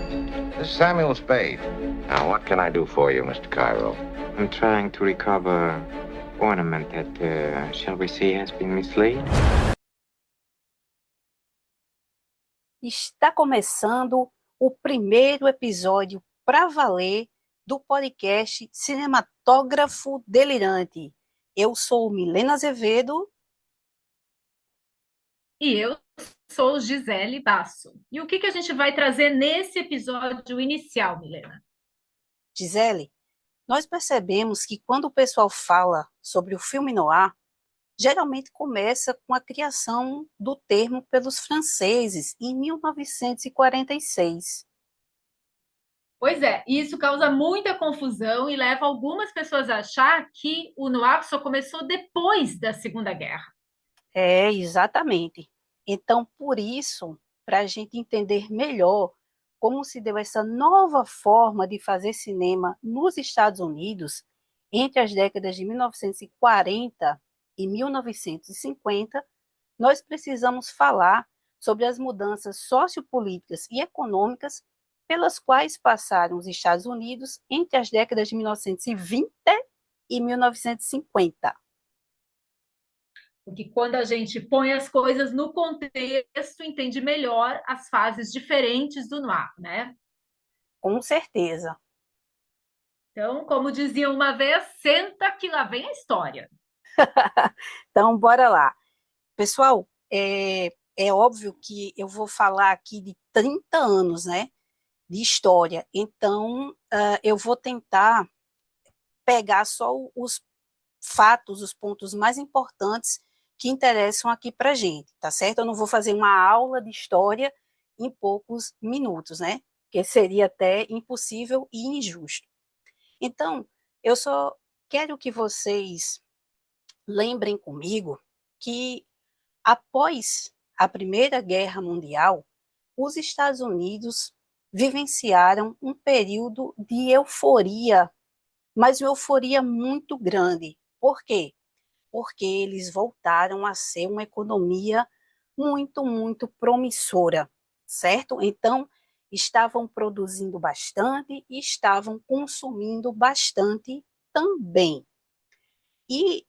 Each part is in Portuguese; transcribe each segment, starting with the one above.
This is Samuel Spade. Now, what can I do for you, Mr. Cairo? I'm trying to recover ornament that, shall we say, has been mislaid. Está começando o primeiro episódio para valer do podcast Cinematógrafo Delirante. Eu sou Milena Azevedo. E eu sou Gisele Basso. E o que a gente vai trazer nesse episódio inicial, Milena? Gisele, nós percebemos que quando o pessoal fala sobre o filme noir, geralmente começa com a criação do termo pelos franceses em 1946. Pois é, isso causa muita confusão e leva algumas pessoas a achar que o noir só começou depois da Segunda Guerra. É, exatamente. Então, por isso, para a gente entender melhor como se deu essa nova forma de fazer cinema nos Estados Unidos entre as décadas de 1940 e 1950, nós precisamos falar sobre as mudanças sociopolíticas e econômicas pelas quais passaram os Estados Unidos entre as décadas de 1920 e 1950. Porque quando a gente põe as coisas no contexto, entende melhor as fases diferentes do noir, né? Com certeza. Então, como dizia uma vez, senta que lá vem a história. Então, bora lá. Pessoal, é óbvio que eu vou falar aqui de 30 anos, né, de história. Então, eu vou tentar pegar só os fatos, os pontos mais importantes que interessam aqui para a gente, tá certo? Eu não vou fazer uma aula de história em poucos minutos, né? Porque seria até impossível e injusto. Então, eu só quero que vocês lembrem comigo que, após a Primeira Guerra Mundial, os Estados Unidos vivenciaram um período de euforia, mas uma euforia muito grande. Por quê? Porque eles voltaram a ser uma economia muito, muito promissora, certo? Então, estavam produzindo bastante e estavam consumindo bastante também. E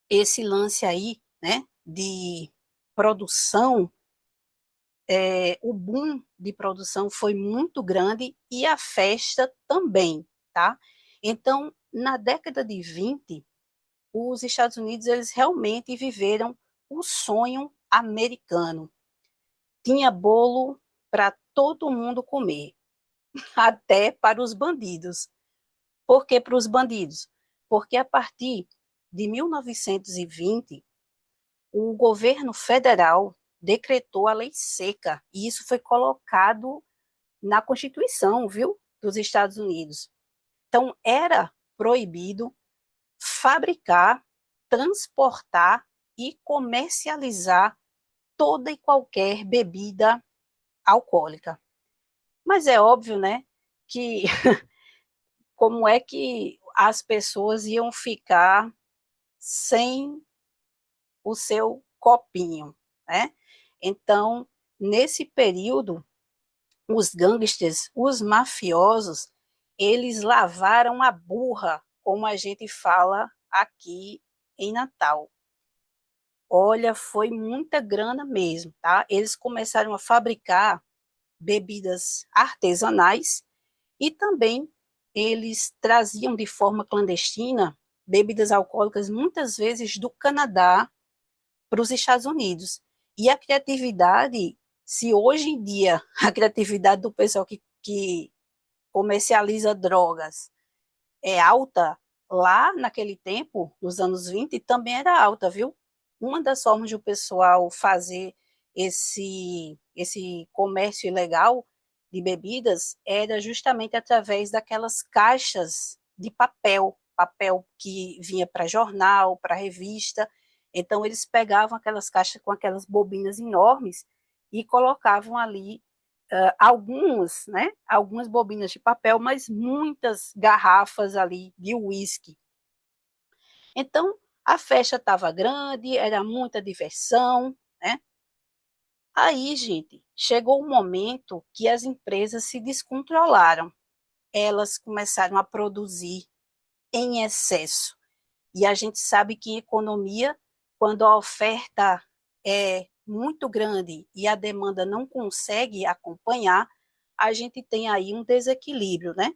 esse lance aí, né, de produção, o boom de produção foi muito grande e a festa também, tá? Então, na década de 20, os Estados Unidos eles realmente viveram o sonho americano. Tinha bolo para todo mundo comer, até para os bandidos. Por que para os bandidos? Porque a partir de 1920, o governo federal decretou a lei seca, e isso foi colocado na Constituição, viu, dos Estados Unidos. Então, era proibido fabricar, transportar e comercializar toda e qualquer bebida alcoólica. Mas é óbvio, né, que como é que as pessoas iam ficar sem o seu copinho, né? Então, nesse período, os gangsters, os mafiosos, eles lavaram a burra, como a gente fala aqui em Natal. Olha, foi muita grana mesmo, tá? Eles começaram a fabricar bebidas artesanais e também eles traziam de forma clandestina bebidas alcoólicas, muitas vezes do Canadá para os Estados Unidos. E a criatividade, se hoje em dia a criatividade do pessoal que comercializa drogas é alta, lá naquele tempo, nos anos 20, também era alta, viu? Uma das formas de o pessoal fazer esse comércio ilegal de bebidas era justamente através daquelas caixas de papel que vinha para jornal, para revista. Então, eles pegavam aquelas caixas com aquelas bobinas enormes e colocavam ali algumas bobinas de papel, mas muitas garrafas ali de uísque. Então, a festa estava grande, era muita diversão, né? Aí, gente, chegou um momento que as empresas se descontrolaram. Elas começaram a produzir em excesso. E a gente sabe que em economia, quando a oferta é muito grande e a demanda não consegue acompanhar, a gente tem aí um desequilíbrio, né?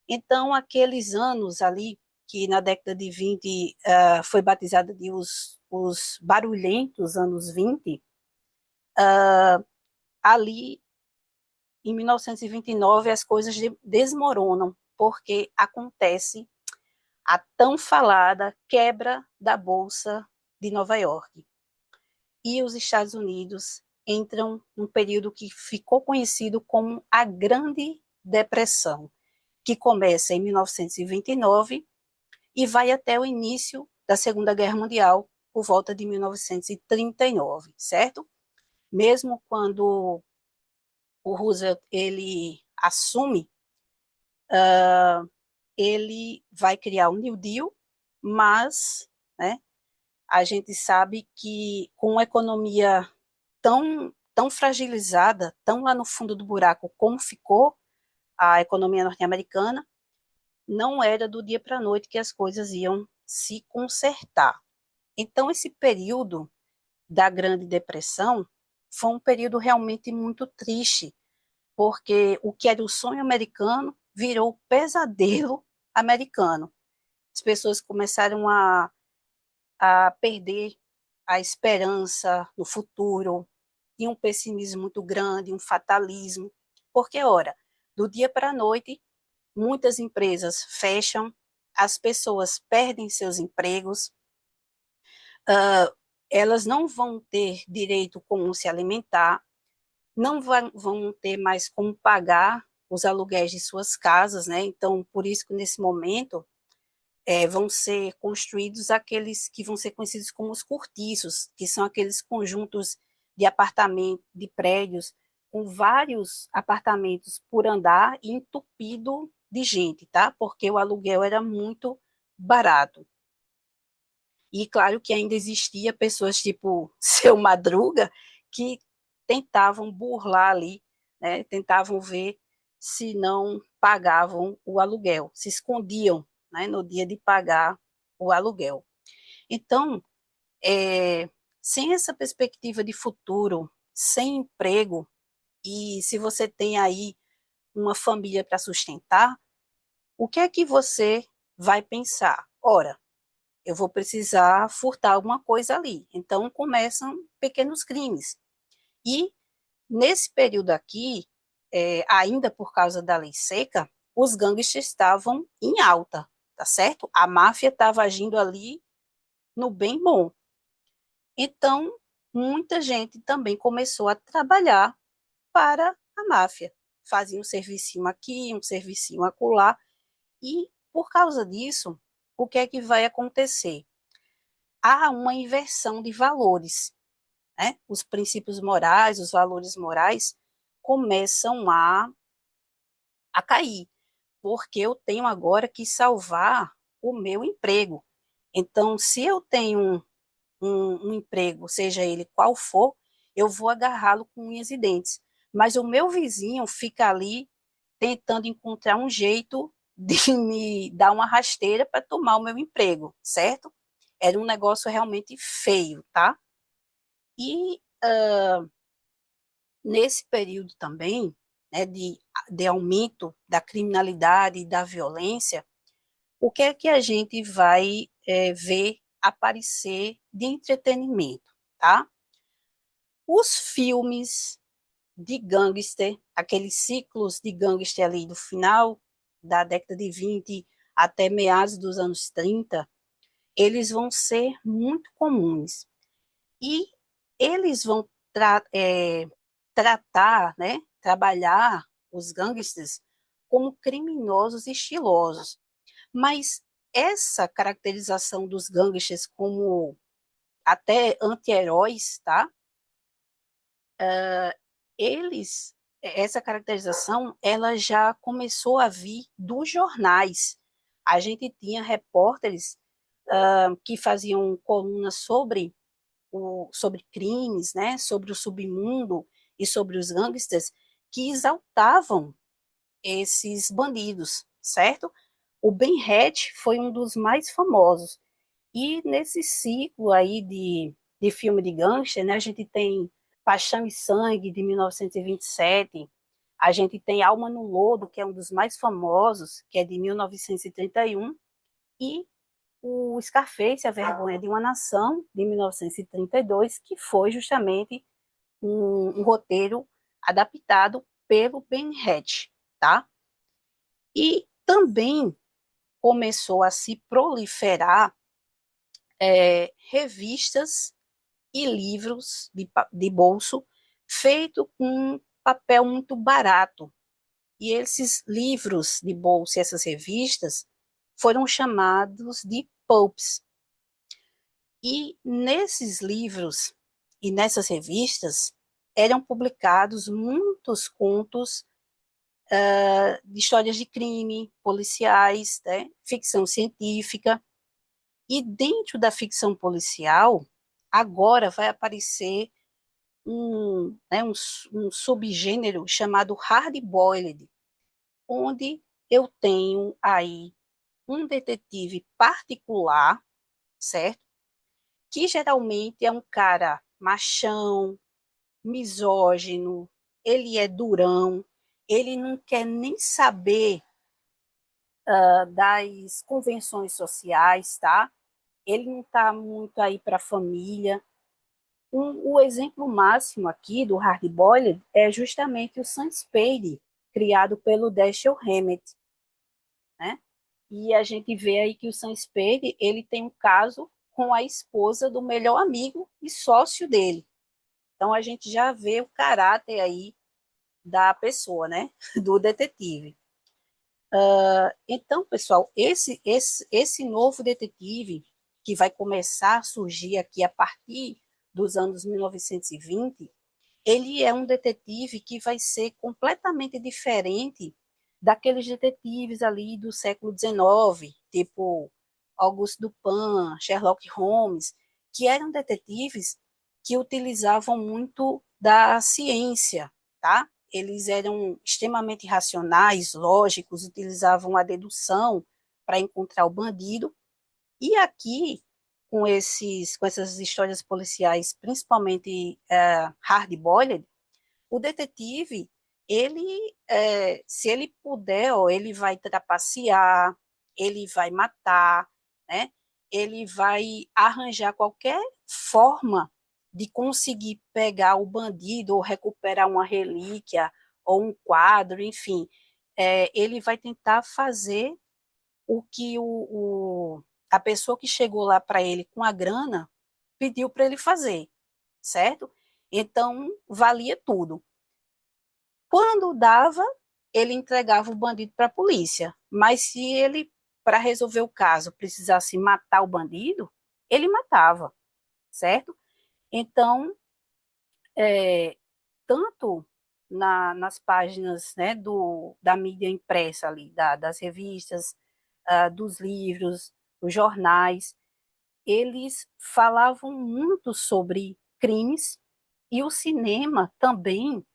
Então, aqueles anos ali, que na década de 20 foi batizado de os barulhentos anos 20, ali em 1929 as coisas desmoronam, porque acontece a tão falada quebra da Bolsa de Nova York. E os Estados Unidos entram num período que ficou conhecido como a Grande Depressão, que começa em 1929 e vai até o início da Segunda Guerra Mundial, por volta de 1939, certo? Mesmo quando o Roosevelt ele assume, ele vai criar o New Deal, mas, né, a gente sabe que com uma economia tão fragilizada, tão lá no fundo do buraco como ficou a economia norte-americana, não era do dia para a noite que as coisas iam se consertar. Então, esse período da Grande Depressão foi um período realmente muito triste, porque o que era o sonho americano virou o pesadelo americano. As pessoas começaram a perder a esperança no futuro, e um pessimismo muito grande, um fatalismo, porque, ora, do dia para a noite, muitas empresas fecham, as pessoas perdem seus empregos, elas não vão ter direito como se alimentar, não vão ter mais como pagar os aluguéis de suas casas, né? Então, por isso que nesse momento vão ser construídos aqueles que vão ser conhecidos como os cortiços, que são aqueles conjuntos de apartamentos, de prédios, com vários apartamentos por andar e entupido de gente, tá? Porque o aluguel era muito barato. E claro que ainda existia pessoas tipo Seu Madruga que tentavam burlar ali, né? Tentavam ver se não pagavam o aluguel, se escondiam, né, no dia de pagar o aluguel. Então, sem essa perspectiva de futuro, sem emprego, e se você tem aí uma família para sustentar, o que é que você vai pensar? Ora, eu vou precisar furtar alguma coisa ali. Então começam pequenos crimes. E nesse período aqui, ainda por causa da lei seca, os gangsters estavam em alta, tá certo? A máfia estava agindo ali no bem bom. Então, muita gente também começou a trabalhar para a máfia. Fazia um servicinho aqui, um servicinho acolá, e por causa disso, o que é que vai acontecer? Há uma inversão de valores, né? Os princípios morais, os valores morais começam a cair, porque eu tenho agora que salvar o meu emprego. Então, se eu tenho um emprego, seja ele qual for, eu vou agarrá-lo com unhas e dentes. Mas o meu vizinho fica ali tentando encontrar um jeito de me dar uma rasteira para tomar o meu emprego, certo? Era um negócio realmente feio, tá? E nesse período também, né, de aumento da criminalidade e da violência, o que é que a gente vai ver aparecer de entretenimento, tá? Os filmes de gangster, aqueles ciclos de gangster ali do final da década de 20 até meados dos anos 30, eles vão ser muito comuns. E eles vão tratar, né, trabalhar os gangsters como criminosos estilosos. Mas essa caracterização dos gangsters como até anti-heróis, tá? Essa caracterização, ela já começou a vir dos jornais. A gente tinha repórteres que faziam colunas sobre sobre crimes, né, sobre o submundo e sobre os gangsters, que exaltavam esses bandidos, certo? O Ben-Hur foi um dos mais famosos. E nesse ciclo aí de filme de gangster, né, a gente tem Paixão e Sangue, de 1927, a gente tem Alma no Lodo, que é um dos mais famosos, que é de 1931, e o Scarface, A Vergonha de uma Nação, de 1932, que foi justamente um roteiro adaptado pelo Ben-Hur, tá? E também começou a se proliferar revistas e livros de bolso feito com um papel muito barato. E esses livros de bolso e essas revistas foram chamados de pulps. E nesses livros e nessas revistas eram publicados muitos contos de histórias de crime, policiais, né, ficção científica. E dentro da ficção policial, agora vai aparecer um subgênero chamado hard-boiled, onde eu tenho aí um detetive particular, certo? Que geralmente é um cara machão, misógino, ele é durão, ele não quer nem saber das convenções sociais, tá? Ele não está muito aí para a família. O exemplo máximo aqui do hard-boiled é justamente o Sam Spade, criado pelo Dashiell Hammett, né? E a gente vê aí que o Sam Spade, ele tem um caso com a esposa do melhor amigo e sócio dele. Então a gente já vê o caráter aí da pessoa, né? Do detetive. Então, pessoal, esse novo detetive que vai começar a surgir aqui a partir dos anos 1920, ele é um detetive que vai ser completamente diferente daqueles detetives ali do século XIX, tipo Auguste Dupin, Sherlock Holmes, que eram detetives que utilizavam muito da ciência, tá? Eles eram extremamente racionais, lógicos, utilizavam a dedução para encontrar o bandido. E aqui, com essas histórias policiais, principalmente hard-boiled, o detetive, ele, se ele puder, ó, ele vai trapacear, ele vai matar, né? Ele vai arranjar qualquer forma de conseguir pegar o bandido ou recuperar uma relíquia ou um quadro, enfim. Ele vai tentar fazer o que a pessoa que chegou lá para ele com a grana pediu para ele fazer, certo? Então, valia tudo. Quando dava, ele entregava o bandido para a polícia. Mas se ele, para resolver o caso, precisasse matar o bandido, ele matava, certo? Então, tanto nas páginas, né, da mídia impressa ali, das revistas, dos livros, dos jornais, eles falavam muito sobre crimes, e o cinema também,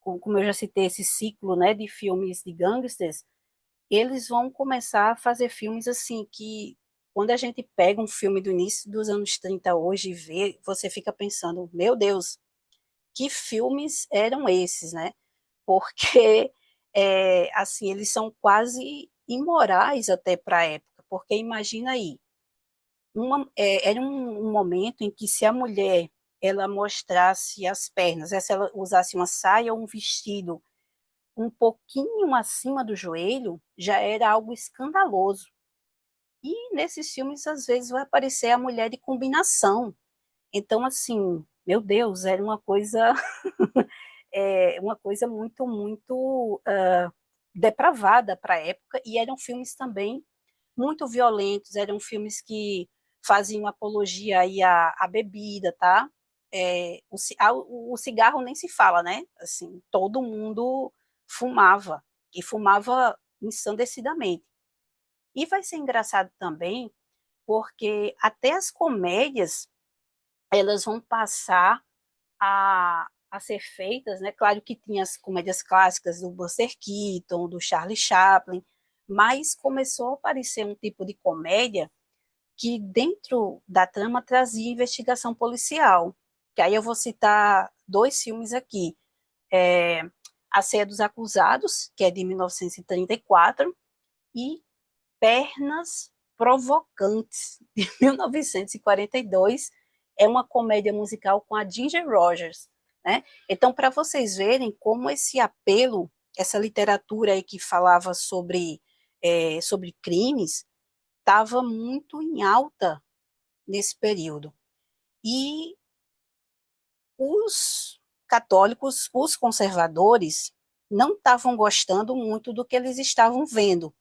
como eu já citei esse ciclo, né, de filmes de gangsters, eles vão começar a fazer filmes assim que quando a gente pega um filme do início dos anos 30 hoje e vê, você fica pensando, meu Deus, que filmes eram esses, né? Porque assim, eles são quase imorais até para a época, porque imagina aí, era um momento em que se a mulher ela mostrasse as pernas, se ela usasse uma saia ou um vestido um pouquinho acima do joelho, já era algo escandaloso. E nesses filmes, às vezes, vai aparecer a mulher de combinação. Então, assim, meu Deus, era uma coisa muito, muito depravada para a época, e eram filmes também muito violentos, eram filmes que faziam apologia aí à bebida, tá? O cigarro nem se fala, né? Assim, todo mundo fumava, e fumava ensandecidamente. E vai ser engraçado também, porque até as comédias elas vão passar a ser feitas, né? Claro que tinha as comédias clássicas do Buster Keaton, do Charlie Chaplin, mas começou a aparecer um tipo de comédia que dentro da trama trazia investigação policial. Que aí eu vou citar 2 filmes aqui. A Ceia dos Acusados, que é de 1934, e Pernas Provocantes, de 1942, é uma comédia musical com a Ginger Rogers, né? Então, para vocês verem como esse apelo, essa literatura aí que falava sobre crimes, estava muito em alta nesse período. E os católicos, os conservadores, não estavam gostando muito do que eles estavam vendo.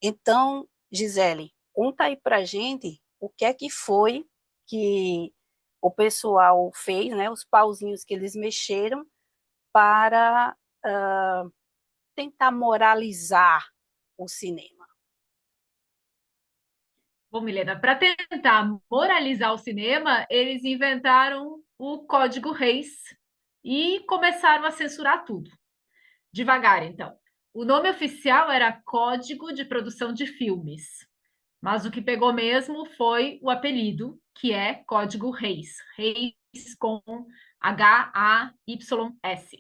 Então, Gisele, conta aí para gente o que é que foi que o pessoal fez, né, os pauzinhos que eles mexeram para tentar moralizar o cinema. Bom, Milena, para tentar moralizar o cinema, eles inventaram o Código Reis e começaram a censurar tudo. Devagar, então. O nome oficial era Código de Produção de Filmes, mas o que pegou mesmo foi o apelido, que é Código Reis. Reis com H-A-Y-S.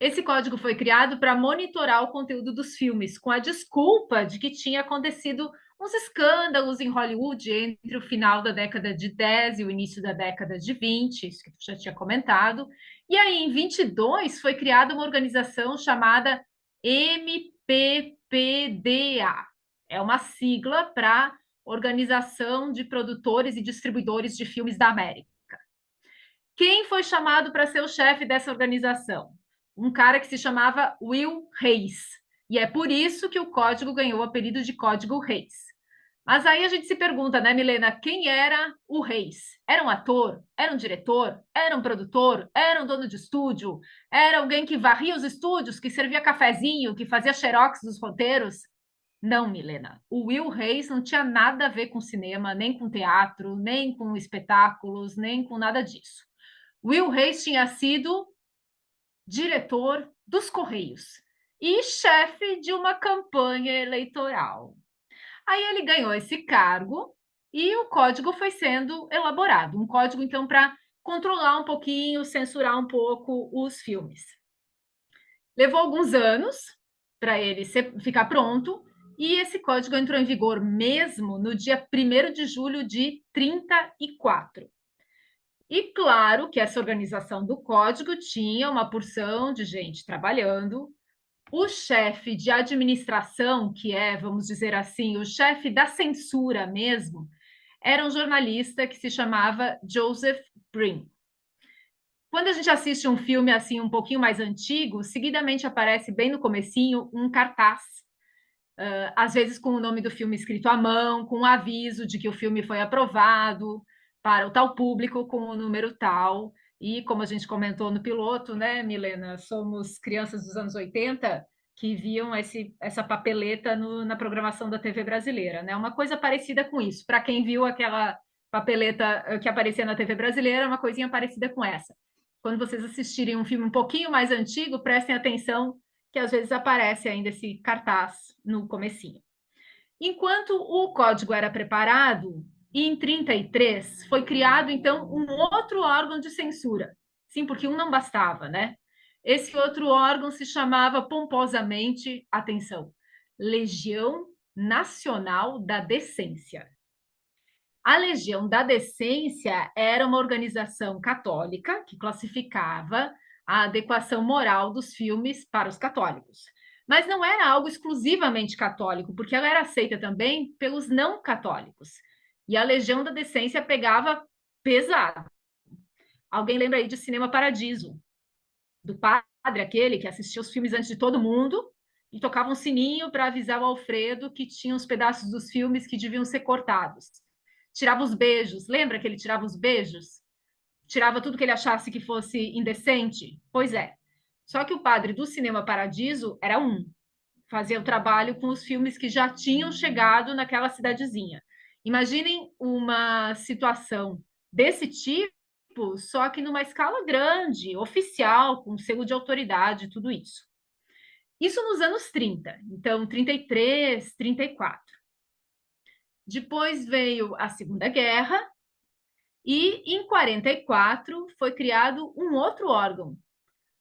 Esse código foi criado para monitorar o conteúdo dos filmes, com a desculpa de que tinha acontecido uns escândalos em Hollywood entre o final da década de 10 e o início da década de 20, isso que tu já tinha comentado. E aí, em 22, foi criada uma organização chamada MPPDA. É uma sigla para Organização de Produtores e Distribuidores de Filmes da América. Quem foi chamado para ser o chefe dessa organização? Um cara que se chamava Will Reis. E é por isso que o código ganhou o apelido de Código Reis. Mas aí a gente se pergunta, né, Milena, quem era o Reis? Era um ator? Era um diretor? Era um produtor? Era um dono de estúdio? Era alguém que varria os estúdios, que servia cafezinho, que fazia xerox dos roteiros? Não, Milena. O Will Reis não tinha nada a ver com cinema, nem com teatro, nem com espetáculos, nem com nada disso. Will Reis tinha sido diretor dos Correios e chefe de uma campanha eleitoral. Aí ele ganhou esse cargo e o código foi sendo elaborado. Um código, então, para controlar um pouquinho, censurar um pouco os filmes. Levou alguns anos para ele ficar pronto e esse código entrou em vigor mesmo no dia 1º de julho de 34. E claro que essa organização do código tinha uma porção de gente trabalhando. O chefe de administração, que é, vamos dizer assim, o chefe da censura mesmo, era um jornalista que se chamava Joseph Brin. Quando a gente assiste um filme assim um pouquinho mais antigo, seguidamente aparece bem no comecinho um cartaz, às vezes com o nome do filme escrito à mão, com um aviso de que o filme foi aprovado para o tal público com o número tal. E como a gente comentou no piloto, né, Milena, somos crianças dos anos 80 que viam essa papeleta na programação da TV brasileira, né? Uma coisa parecida com isso. Para quem viu aquela papeleta que aparecia na TV brasileira, uma coisinha parecida com essa. Quando vocês assistirem um filme um pouquinho mais antigo, prestem atenção que às vezes aparece ainda esse cartaz no comecinho. Enquanto o código era preparado, em 33 foi criado então um outro órgão de censura. Sim, porque um não bastava, né? Esse outro órgão se chamava pomposamente, atenção, Legião Nacional da Decência. A Legião da Decência era uma organização católica que classificava a adequação moral dos filmes para os católicos. Mas não era algo exclusivamente católico, porque ela era aceita também pelos não católicos. E a Legião da Decência pegava pesado. Alguém lembra aí de Cinema Paradiso, do padre aquele que assistia os filmes antes de todo mundo e tocava um sininho para avisar o Alfredo que tinha uns pedaços dos filmes que deviam ser cortados. Tirava os beijos, lembra que ele tirava os beijos? Tirava tudo que ele achasse que fosse indecente? Pois é. Só que o padre do Cinema Paradiso era fazia o trabalho com os filmes que já tinham chegado naquela cidadezinha. Imaginem uma situação desse tipo, só que numa escala grande, oficial, com selo de autoridade, tudo isso. Isso nos anos 30, então 33, 34. Depois veio a Segunda Guerra e em 44 foi criado um outro órgão,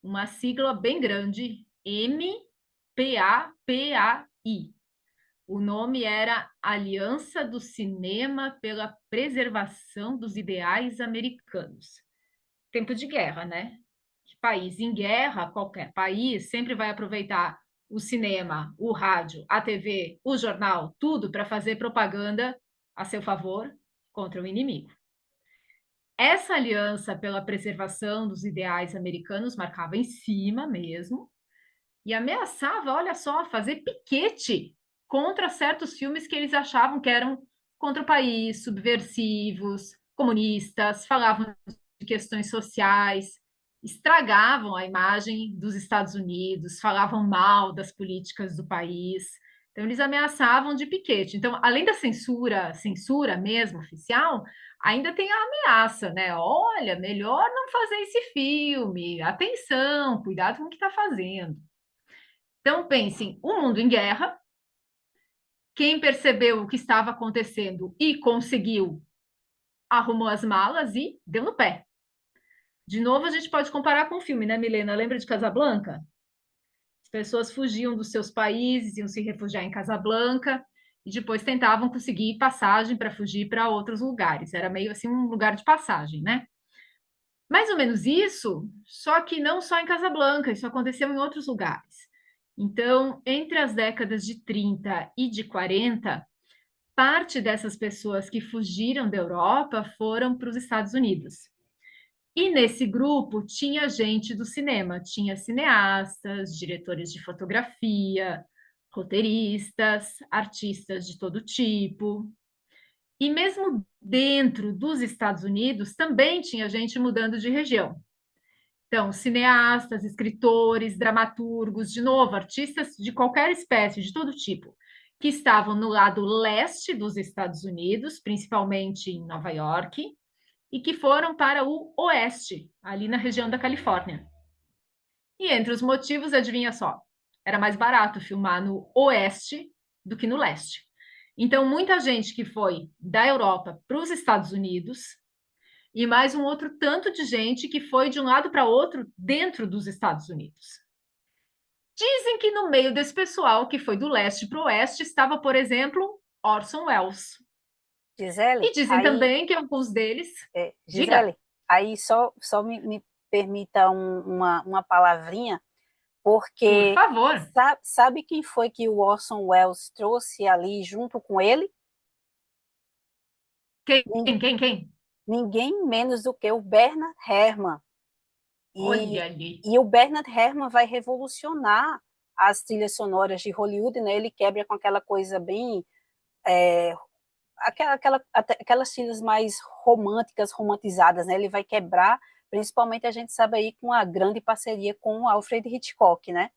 uma sigla bem grande, MPAPAI. O nome era Aliança do Cinema pela Preservação dos Ideais Americanos. Tempo de guerra, né? País em guerra, qualquer país sempre vai aproveitar o cinema, o rádio, a TV, o jornal, tudo para fazer propaganda a seu favor contra o inimigo. Essa aliança pela preservação dos ideais americanos marcava em cima mesmo e ameaçava, olha só, fazer piquete contra certos filmes que eles achavam que eram contra o país, subversivos, comunistas, falavam de questões sociais, estragavam a imagem dos Estados Unidos, falavam mal das políticas do país. Então, eles ameaçavam de piquete. Então, além da censura mesmo oficial, ainda tem a ameaça, né? Olha, melhor não fazer esse filme, atenção, cuidado com o que está fazendo. Então, pensem, o mundo em guerra, quem percebeu o que estava acontecendo e conseguiu, arrumou as malas e deu no pé. De novo, a gente pode comparar com o filme, né, Milena? Lembra de Casablanca? As pessoas fugiam dos seus países, iam se refugiar em Casablanca e depois tentavam conseguir passagem para fugir para outros lugares. Era meio assim um lugar de passagem, né? Mais ou menos isso, só que não só em Casablanca, isso aconteceu em outros lugares. Então, entre as décadas de 30 e de 40, parte dessas pessoas que fugiram da Europa foram para os Estados Unidos. E nesse grupo tinha gente do cinema, tinha cineastas, diretores de fotografia, roteiristas, artistas de todo tipo. E mesmo dentro dos Estados Unidos também tinha gente mudando de região. Então, cineastas, escritores, dramaturgos, de novo, artistas de qualquer espécie, de todo tipo, que estavam no lado leste dos Estados Unidos, principalmente em Nova York, e que foram para o oeste, ali na região da Califórnia. E entre os motivos, adivinha só, era mais barato filmar no oeste do que no leste. Então, muita gente que foi da Europa para os Estados Unidos e mais um outro tanto de gente que foi de um lado para outro dentro dos Estados Unidos. Dizem que no meio desse pessoal que foi do leste para o oeste estava, por exemplo, Orson Welles. Gisele, E dizem também que alguns deles... Gisele, Diga. aí só me permita uma palavrinha, Por porque favor. sabe quem foi que o Orson Welles trouxe ali junto com ele? Quem? Ninguém menos do que o Bernard Herrmann. Olha ali. E o Bernard Herrmann vai revolucionar as trilhas sonoras de Hollywood, né? Ele quebra com aquela coisa bem... aquelas trilhas mais românticas, romantizadas, né? Ele vai quebrar, principalmente a gente sabe aí com a grande parceria com o Alfred Hitchcock, né?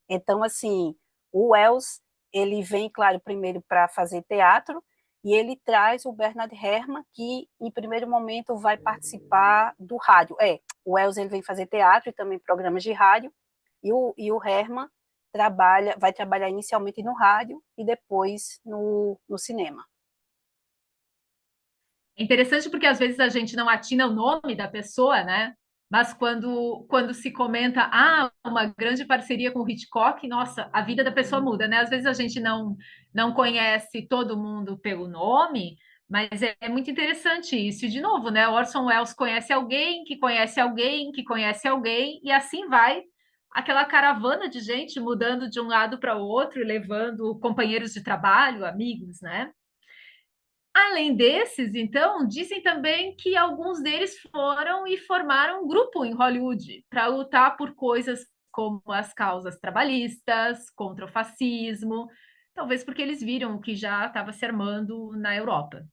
Então, assim, o Welles, ele vem, claro, primeiro para fazer teatro, e ele traz o Bernard Herrmann, que em primeiro momento vai participar do rádio. O Welles ele vem fazer teatro e também programas de rádio, e o Herrmann vai trabalhar inicialmente no rádio e depois no cinema. É interessante porque às vezes a gente não atina o nome da pessoa, né? Mas quando se comenta, uma grande parceria com o Hitchcock, nossa, a vida da pessoa muda, né? Às vezes a gente não conhece todo mundo pelo nome, mas é muito interessante isso. E, de novo, né? O Orson Welles conhece alguém, que conhece alguém, que conhece alguém, e assim vai aquela caravana de gente mudando de um lado para o outro, levando companheiros de trabalho, amigos, né? Além desses, então, dizem também que alguns deles foram e formaram um grupo em Hollywood para lutar por coisas como as causas trabalhistas, contra o fascismo, talvez porque eles viram o que já estava se armando na Europa.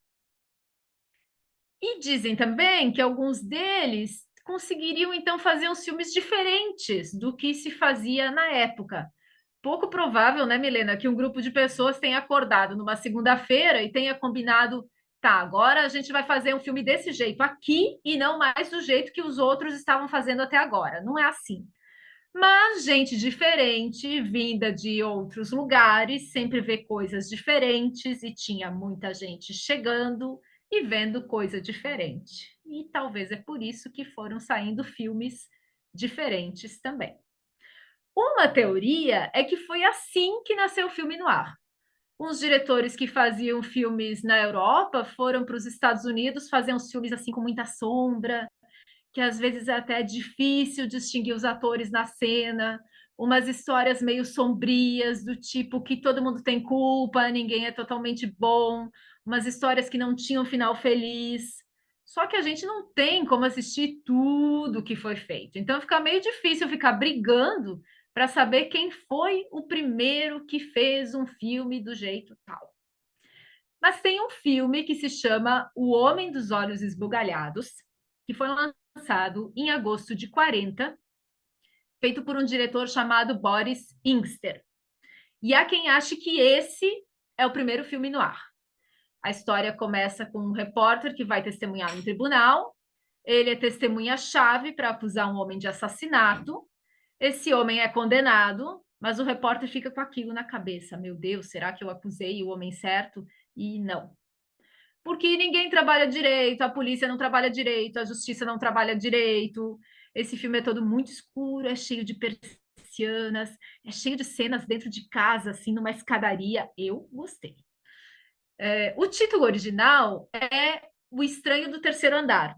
E dizem também que alguns deles conseguiriam, então, fazer uns filmes diferentes do que se fazia na época. Pouco provável, né, Milena, que um grupo de pessoas tenha acordado numa segunda-feira e tenha combinado, tá, agora a gente vai fazer um filme desse jeito aqui e não mais do jeito que os outros estavam fazendo até agora. Não é assim. Mas gente diferente, vinda de outros lugares, sempre vê coisas diferentes e tinha muita gente chegando e vendo coisa diferente. E talvez é por isso que foram saindo filmes diferentes também. Uma teoria é que foi assim que nasceu o filme noir. Uns diretores que faziam filmes na Europa foram para os Estados Unidos fazer uns filmes assim com muita sombra, que às vezes é até difícil distinguir os atores na cena, umas histórias meio sombrias, do tipo que todo mundo tem culpa, ninguém é totalmente bom, umas histórias que não tinham final feliz. Só que a gente não tem como assistir tudo que foi feito. Então fica meio difícil ficar brigando para saber quem foi o primeiro que fez um filme do jeito tal. Mas tem um filme que se chama O Homem dos Olhos Esbugalhados, que foi lançado em agosto de 40, feito por um diretor chamado Boris Ingster. E há quem ache que esse é o primeiro filme no ar. A história começa com um repórter que vai testemunhar no tribunal. Ele é testemunha-chave para acusar um homem de assassinato. Esse homem é condenado, mas o repórter fica com aquilo na cabeça. Meu Deus, será que eu acusei o homem certo? E não. Porque ninguém trabalha direito, a polícia não trabalha direito, a justiça não trabalha direito. Esse filme é todo muito escuro, é cheio de persianas, é cheio de cenas dentro de casa, assim, numa escadaria. Eu gostei. O título original é O Estranho do Terceiro Andar.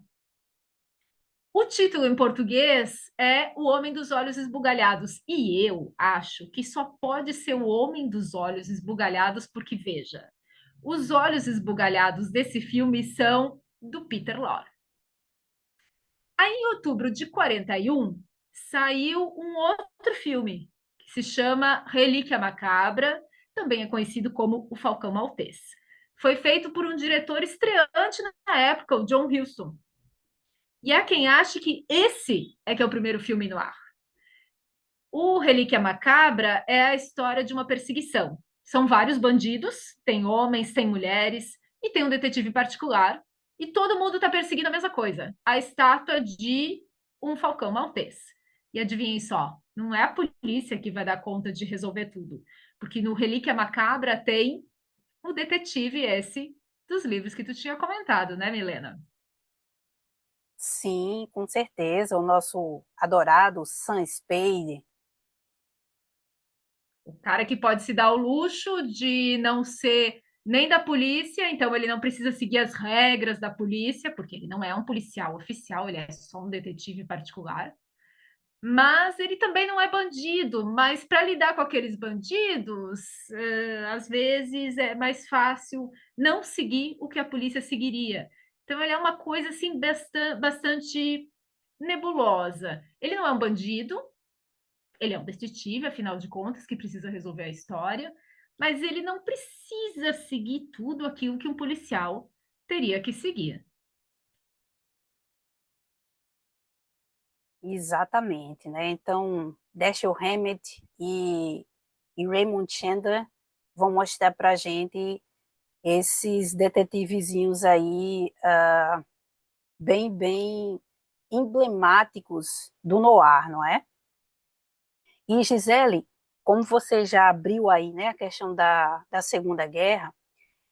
O título em português é O Homem dos Olhos Esbugalhados. E eu acho que só pode ser o Homem dos Olhos Esbugalhados, porque, veja, os olhos esbugalhados desse filme são do Peter Lorre. Aí, em outubro de 41, saiu um outro filme, que se chama Relíquia Macabra, também é conhecido como O Falcão Maltês. Foi feito por um diretor estreante na época, o John Huston. E há quem ache que esse é que é o primeiro filme no ar. O Relíquia Macabra é a história de uma perseguição. São vários bandidos, tem homens, tem mulheres, e tem um detetive particular, e todo mundo está perseguindo a mesma coisa, a estátua de um falcão maltês. E adivinhem só, não é a polícia que vai dar conta de resolver tudo, porque no Relíquia Macabra tem o detetive esse dos livros que tu tinha comentado, né, Milena? Sim, com certeza, o nosso adorado Sam Spade. O cara que pode se dar o luxo de não ser nem da polícia, então ele não precisa seguir as regras da polícia, porque ele não é um policial oficial, ele é só um detetive particular. Mas ele também não é bandido, mas para lidar com aqueles bandidos, às vezes é mais fácil não seguir o que a polícia seguiria. Então ele é uma coisa assim bastante nebulosa. Ele não é um bandido, ele é um detetive, afinal de contas, que precisa resolver a história, mas ele não precisa seguir tudo aquilo que um policial teria que seguir. Exatamente, né? Então, Dashiell Hammett e Raymond Chandler vão mostrar para a gente esses detetivezinhos aí bem emblemáticos do noir, não é? E Gisele, como você já abriu aí, né, a questão da Segunda Guerra,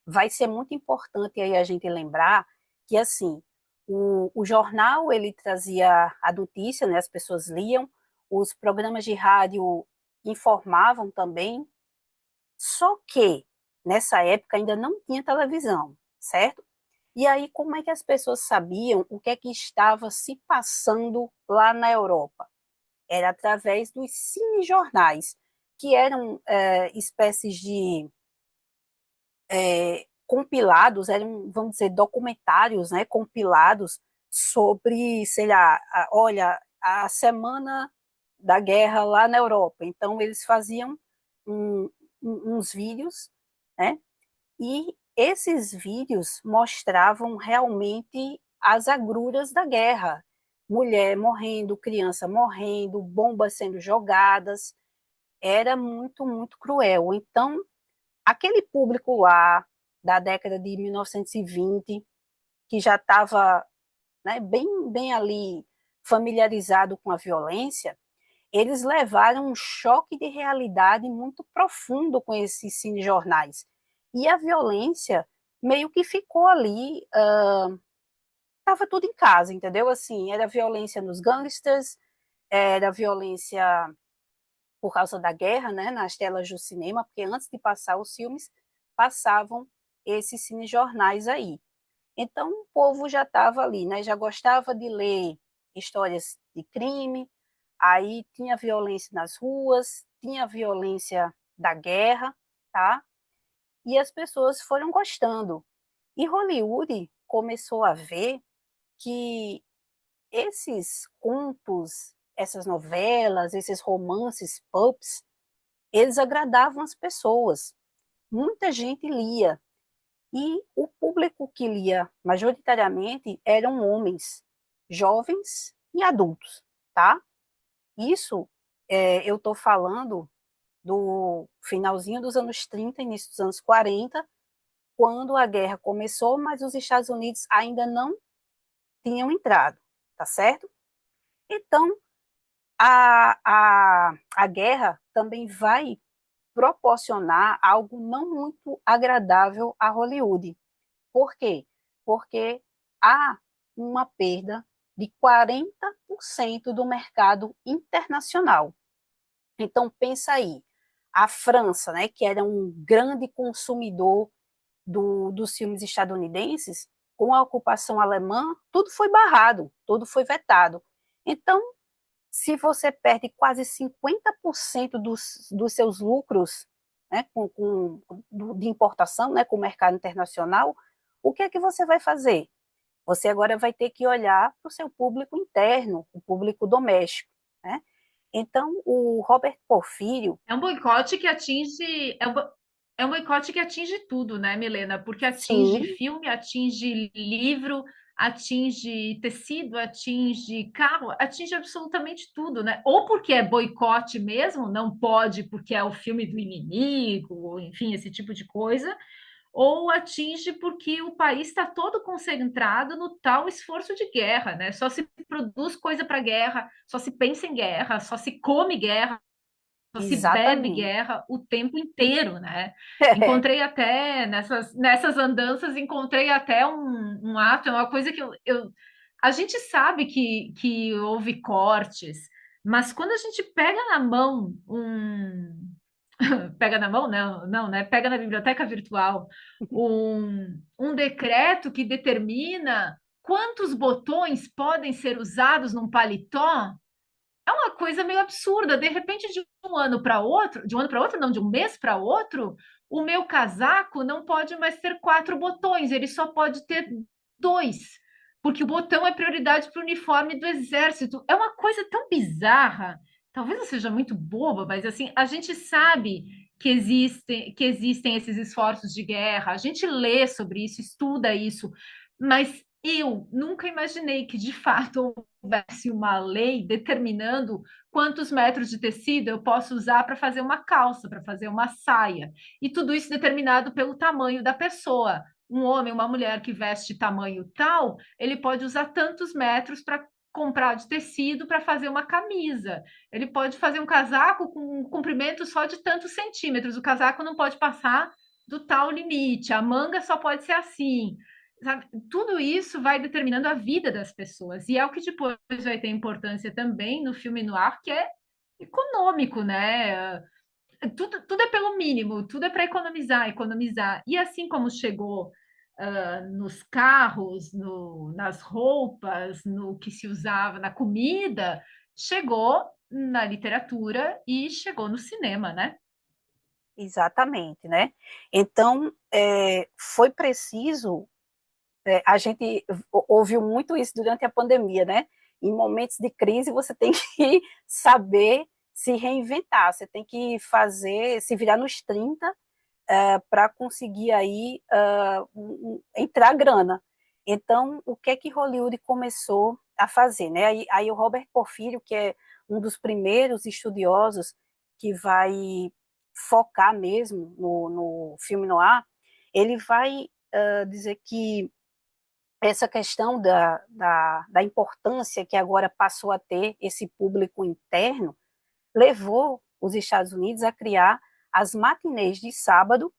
vai ser muito importante aí a gente lembrar que, assim, o jornal, ele trazia a notícia, né, as pessoas liam, os programas de rádio informavam também, só que nessa época ainda não tinha televisão, certo? E aí, como é que as pessoas sabiam o que é que estava se passando lá na Europa? Era através dos cinejornais, que eram espécies de compilados, eram, vamos dizer, documentários, né, compilados sobre, sei lá, olha, a semana da guerra lá na Europa. Então, eles faziam uns vídeos, né, e esses vídeos mostravam realmente as agruras da guerra. Mulher morrendo, criança morrendo, bombas sendo jogadas. Era muito cruel. Então, aquele público lá da década de 1920, que já estava, né, bem ali familiarizado com a violência, eles levaram um choque de realidade muito profundo com esses cinejornais. E a violência meio que ficou ali, estava tudo em casa, entendeu? Assim, era violência nos gangsters, era violência por causa da guerra, né, nas telas do cinema, porque antes de passar os filmes, passavam esses cinejornais aí. Então, o povo já estava ali, né, já gostava de ler histórias de crime, aí tinha violência nas ruas, tinha violência da guerra, tá? E as pessoas foram gostando. E Hollywood começou a ver que esses contos, essas novelas, esses romances pulps, eles agradavam as pessoas. Muita gente lia. E o público que lia majoritariamente eram homens, jovens e adultos, tá? Isso eu estou falando do finalzinho dos anos 30, início dos anos 40, quando a guerra começou, mas os Estados Unidos ainda não tinham entrado, tá certo? Então, a guerra também vai proporcionar algo não muito agradável a Hollywood. Por quê? Porque há uma perda de 40% do mercado internacional. Então, pensa aí, a França, né, que era um grande consumidor dos filmes estadunidenses, com a ocupação alemã, tudo foi barrado, tudo foi vetado. Então, se você perde quase 50% dos seus lucros, né, de importação, né, com o mercado internacional, o que é que você vai fazer? Você agora vai ter que olhar para o seu público interno, o público doméstico, né? Então, o Robert Porfírio... É um boicote que atinge. É um boicote que atinge tudo, né, Milena? Porque atinge Sim, filme, atinge livro, atinge tecido, atinge carro, atinge absolutamente tudo, né? Ou porque é boicote mesmo, não pode porque é o filme do inimigo, ou enfim, esse tipo de coisa, ou atinge porque o país está todo concentrado no tal esforço de guerra, né? Só se produz coisa para guerra, só se pensa em guerra, só se come guerra, só se bebe exatamente. guerra o tempo inteiro, né? Encontrei até nessas andanças, encontrei até um ato, é uma coisa que a gente sabe que houve cortes, mas quando a gente pega na mão pega na mão? Não, não, né? Pega na biblioteca virtual um decreto que determina quantos botões podem ser usados num paletó, é uma coisa meio absurda. De repente, de um ano para outro, de um ano para outro, não, de um mês para outro, o meu casaco não pode mais ter 4 botões, ele só pode ter 2, porque o botão é prioridade para o uniforme do exército. É uma coisa tão bizarra. Talvez eu seja muito boba, mas assim, a gente sabe que existem esses esforços de guerra, a gente lê sobre isso, estuda isso, mas eu nunca imaginei que de fato houvesse uma lei determinando quantos metros de tecido eu posso usar para fazer uma calça, para fazer uma saia. E tudo isso determinado pelo tamanho da pessoa. Um homem, uma mulher que veste tamanho tal, ele pode usar tantos metros para comprar de tecido para fazer uma camisa. Ele pode fazer um casaco com um comprimento só de tantos centímetros. O casaco não pode passar do tal limite. A manga só pode ser assim. Sabe? Tudo isso vai determinando a vida das pessoas, e é o que depois vai ter importância também no filme noir, que é econômico, né? Tudo é pelo mínimo, tudo é para economizar, economizar. E assim como chegou nos carros, nas roupas, no que se usava, na comida, chegou na literatura e chegou no cinema, né? Exatamente, né? Então, foi preciso, a gente ouviu muito isso durante a pandemia, né? Em momentos de crise, você tem que saber se reinventar, você tem que fazer, se virar nos 30 para conseguir aí entrar grana. Então, o que é que Hollywood começou a fazer, né? Aí o Robert Porfírio, que é um dos primeiros estudiosos que vai focar mesmo no filme noir, ele vai dizer que essa questão da importância que agora passou a ter esse público interno levou os Estados Unidos a criar as matinês de sábado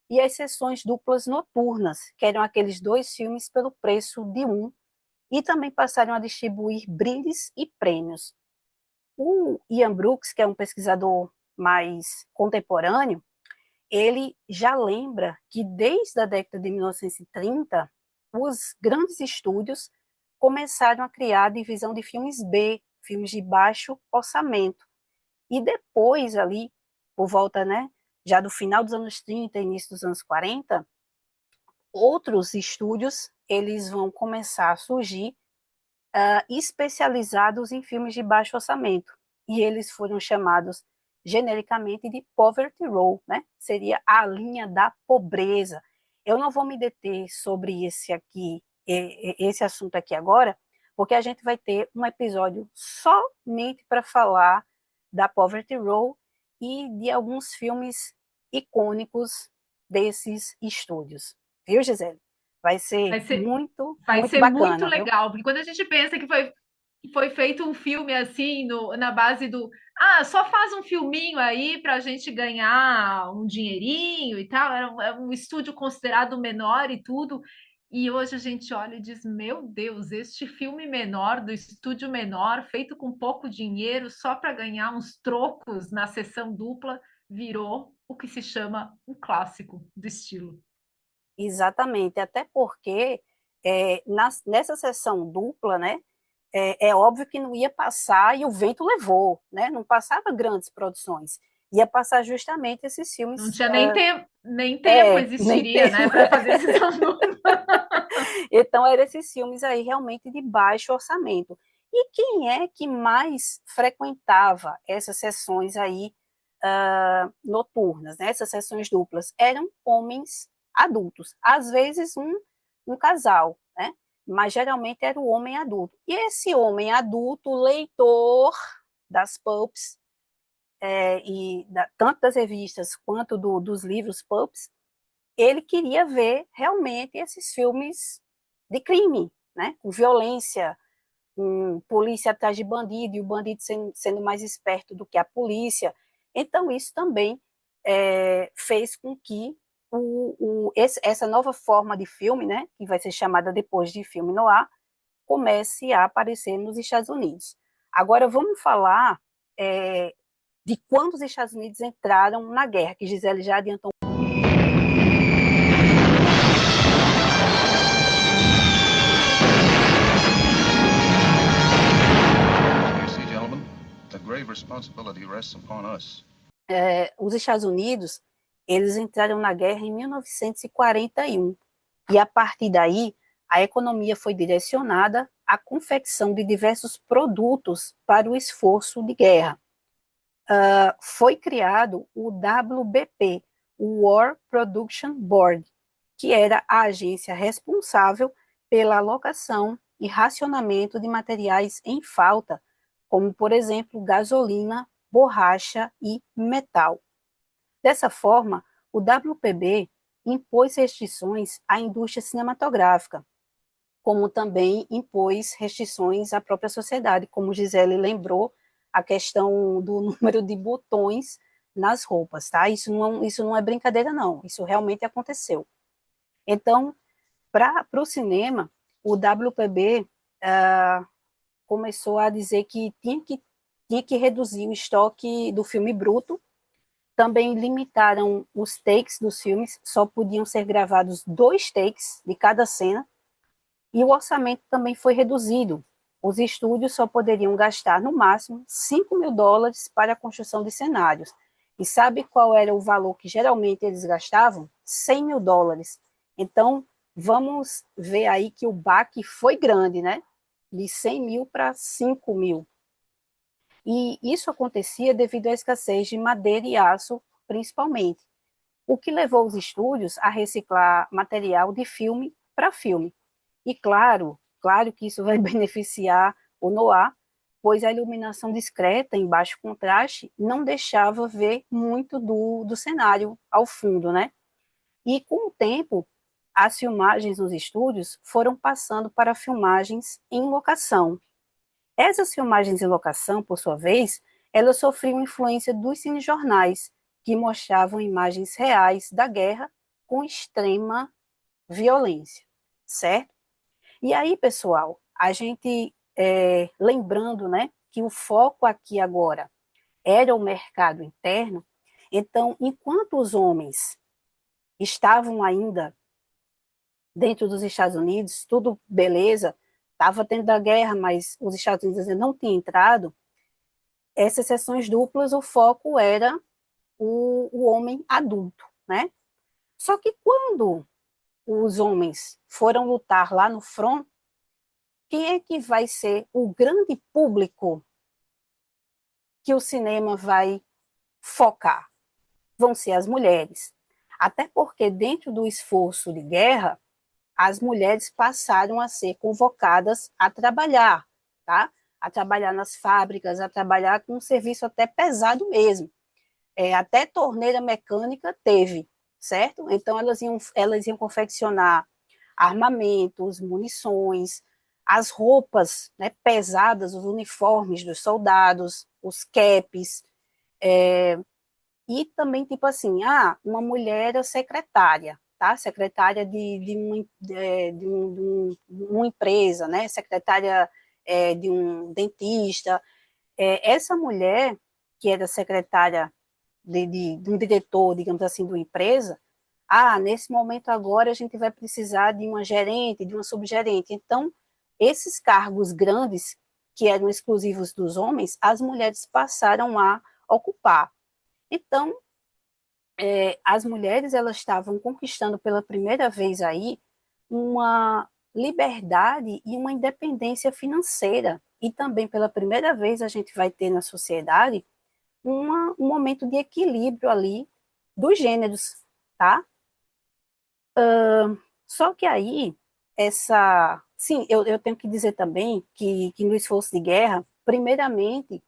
e as sessões duplas noturnas, que eram aqueles 2 filmes pelo preço de um, e também passaram a distribuir brindes e prêmios. O Ian Brooks, que é um pesquisador mais contemporâneo, ele já lembra que desde a década de 1930, os grandes estúdios começaram a criar a divisão de filmes B, filmes de baixo orçamento. E depois ali, por volta, né, já do final dos anos 30, início dos anos 40, outros estúdios eles vão começar a surgir especializados em filmes de baixo orçamento. E eles foram chamados genericamente de poverty row, né? Seria a linha da pobreza. Eu não vou me deter sobre esse assunto aqui agora, porque a gente vai ter um episódio somente para falar da poverty row e de alguns filmes icônicos desses estúdios. Viu, Gisele? Vai ser muito bacana, viu? Legal, porque quando a gente pensa que foi feito um filme assim, na base do só faz um filminho aí para a gente ganhar um dinheirinho e tal, era um estúdio considerado menor e tudo, e hoje a gente olha e diz, meu Deus, este filme menor, do estúdio menor, feito com pouco dinheiro, só para ganhar uns trocos na sessão dupla, virou o que se chama um clássico do estilo. Exatamente, até porque nessa sessão dupla, né, é óbvio que não ia passar e o vento levou, né, não passava grandes produções, ia passar justamente esses filmes. Não tinha nem tempo existiria, né, para fazer sessão dupla. Então, eram esses filmes aí realmente de baixo orçamento. E quem é que mais frequentava essas sessões aí noturnas, né? Essas sessões duplas? Eram homens adultos, às vezes um casal, né? Mas geralmente era o homem adulto. E esse homem adulto, leitor das pulps, tanto das revistas quanto dos livros pulps, ele queria ver realmente esses filmes de crime, né? Com violência, com polícia atrás de bandido, e o bandido sendo mais esperto do que a polícia. Então, isso também fez com que essa nova forma de filme, né, que vai ser chamada depois de filme noir, comece a aparecer nos Estados Unidos. Agora, vamos falar de quando os Estados Unidos entraram na guerra, que Gisele já adiantou. Os Estados Unidos, eles entraram na guerra em 1941, e a partir daí, a economia foi direcionada à confecção de diversos produtos para o esforço de guerra. Foi criado o WBP, o War Production Board, que era a agência responsável pela alocação e racionamento de materiais em falta, como, por exemplo, gasolina, borracha e metal. Dessa forma, o WPB impôs restrições à indústria cinematográfica, como também impôs restrições à própria sociedade, como Gisele lembrou, a questão do número de botões nas roupas, tá? Isso não é brincadeira, não. Isso realmente aconteceu. Então, para o cinema, o WPB começou a dizer que tinha que reduzir o estoque do filme bruto. Também limitaram os takes dos filmes, só podiam ser gravados 2 takes de cada cena, e o orçamento também foi reduzido. Os estúdios só poderiam gastar, no máximo, $5.000 para a construção de cenários. E sabe qual era o valor que geralmente eles gastavam? $100.000. Então, vamos ver aí que o baque foi grande, né? De 100 mil para 5 mil. E isso acontecia devido à escassez de madeira e aço, principalmente, o que levou os estúdios a reciclar material de filme para filme. E claro que isso vai beneficiar o noir, pois a iluminação discreta em baixo contraste não deixava ver muito do cenário ao fundo, né? E com o tempo, as filmagens nos estúdios foram passando para filmagens em locação. Essas filmagens em locação, por sua vez, elas sofriam influência dos cinejornais, que mostravam imagens reais da guerra com extrema violência, certo? E aí, pessoal, a gente, lembrando, né, que o foco aqui agora era o mercado interno, então, enquanto os homens estavam ainda dentro dos Estados Unidos, tudo beleza, estava tendo a guerra, mas os Estados Unidos não tinham entrado, essas sessões duplas, o foco era o homem adulto, né? Só que quando os homens foram lutar lá no front, quem é que vai ser o grande público que o cinema vai focar? Vão ser as mulheres. Até porque dentro do esforço de guerra, as mulheres passaram a ser convocadas a trabalhar, tá? A trabalhar nas fábricas, a trabalhar com um serviço até pesado mesmo. Até torneira mecânica teve, certo? Então elas iam confeccionar armamentos, munições, as roupas, né, pesadas, os uniformes dos soldados, os capes, e também, tipo assim, uma mulher era secretária, tá? Secretária de uma empresa, né? Secretária de um dentista. Essa mulher, que era secretária de um diretor, digamos assim, de uma empresa, nesse momento agora a gente vai precisar de uma gerente, de uma subgerente. Então, esses cargos grandes, que eram exclusivos dos homens, as mulheres passaram a ocupar. Então, as mulheres elas estavam conquistando pela primeira vez aí uma liberdade e uma independência financeira. E também pela primeira vez a gente vai ter na sociedade um momento de equilíbrio ali dos gêneros, tá? Só que aí, sim, eu tenho que dizer também que no esforço de guerra, primeiramente,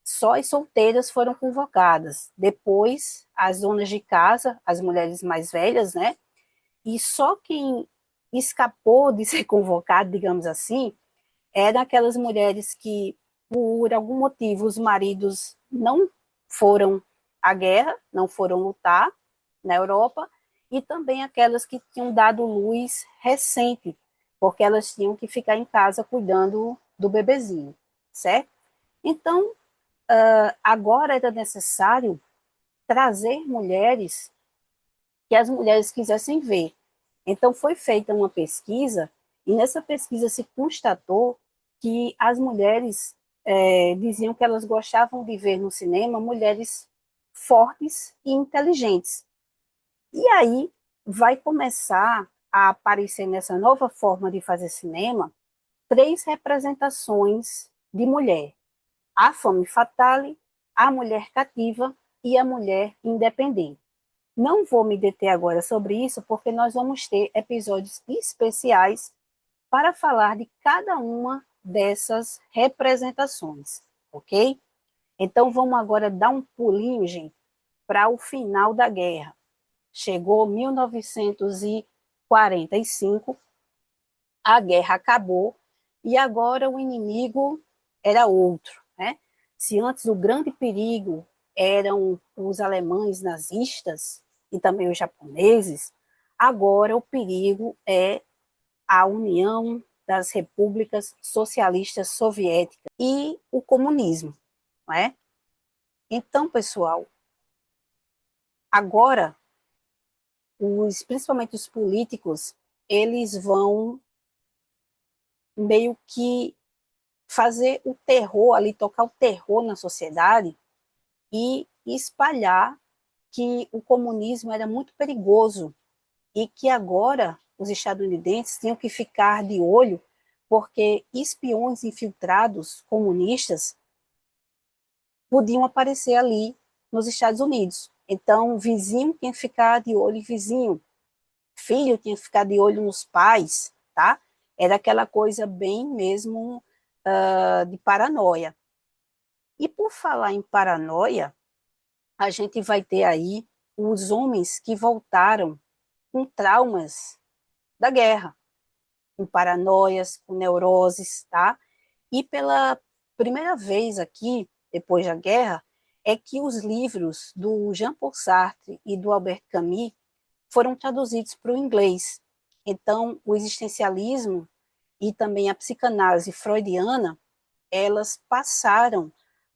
só as solteiras foram convocadas, depois as donas de casa, as mulheres mais velhas, né? E só quem escapou de ser convocado, digamos assim, eram aquelas mulheres que, por algum motivo, os maridos não foram à guerra, não foram lutar na Europa, e também aquelas que tinham dado luz recente, porque elas tinham que ficar em casa cuidando do bebezinho, certo? Então, agora era necessário trazer mulheres que as mulheres quisessem ver. Então, foi feita uma pesquisa, e nessa pesquisa se constatou que as mulheres diziam que elas gostavam de ver no cinema mulheres fortes e inteligentes. E aí vai começar a aparecer nessa nova forma de fazer cinema 3 representações de mulher: a femme fatale, a mulher cativa e a mulher independente. Não vou me deter agora sobre isso, porque nós vamos ter episódios especiais para falar de cada uma dessas representações, ok? Então vamos agora dar um pulinho, gente, para o final da guerra. Chegou 1945, a guerra acabou e agora o inimigo era outro, né? Se antes o grande perigo eram os alemães nazistas e também os japoneses, agora o perigo é a União das Repúblicas Socialistas Soviéticas e o comunismo, não é? Então, pessoal, agora principalmente os políticos, eles vão meio que fazer o terror ali, tocar o terror na sociedade e espalhar que o comunismo era muito perigoso e que agora os estadunidenses tinham que ficar de olho porque espiões infiltrados comunistas podiam aparecer ali nos Estados Unidos. Então, vizinho tinha que ficar de olho em vizinho, filho tinha que ficar de olho nos pais, tá? Era aquela coisa bem mesmo de paranoia. E por falar em paranoia, a gente vai ter aí os homens que voltaram com traumas da guerra, com paranoias, com neuroses, tá? E pela primeira vez aqui, depois da guerra, é que os livros do Jean-Paul Sartre e do Albert Camus foram traduzidos para o inglês. Então, o existencialismo e também a psicanálise freudiana, elas passaram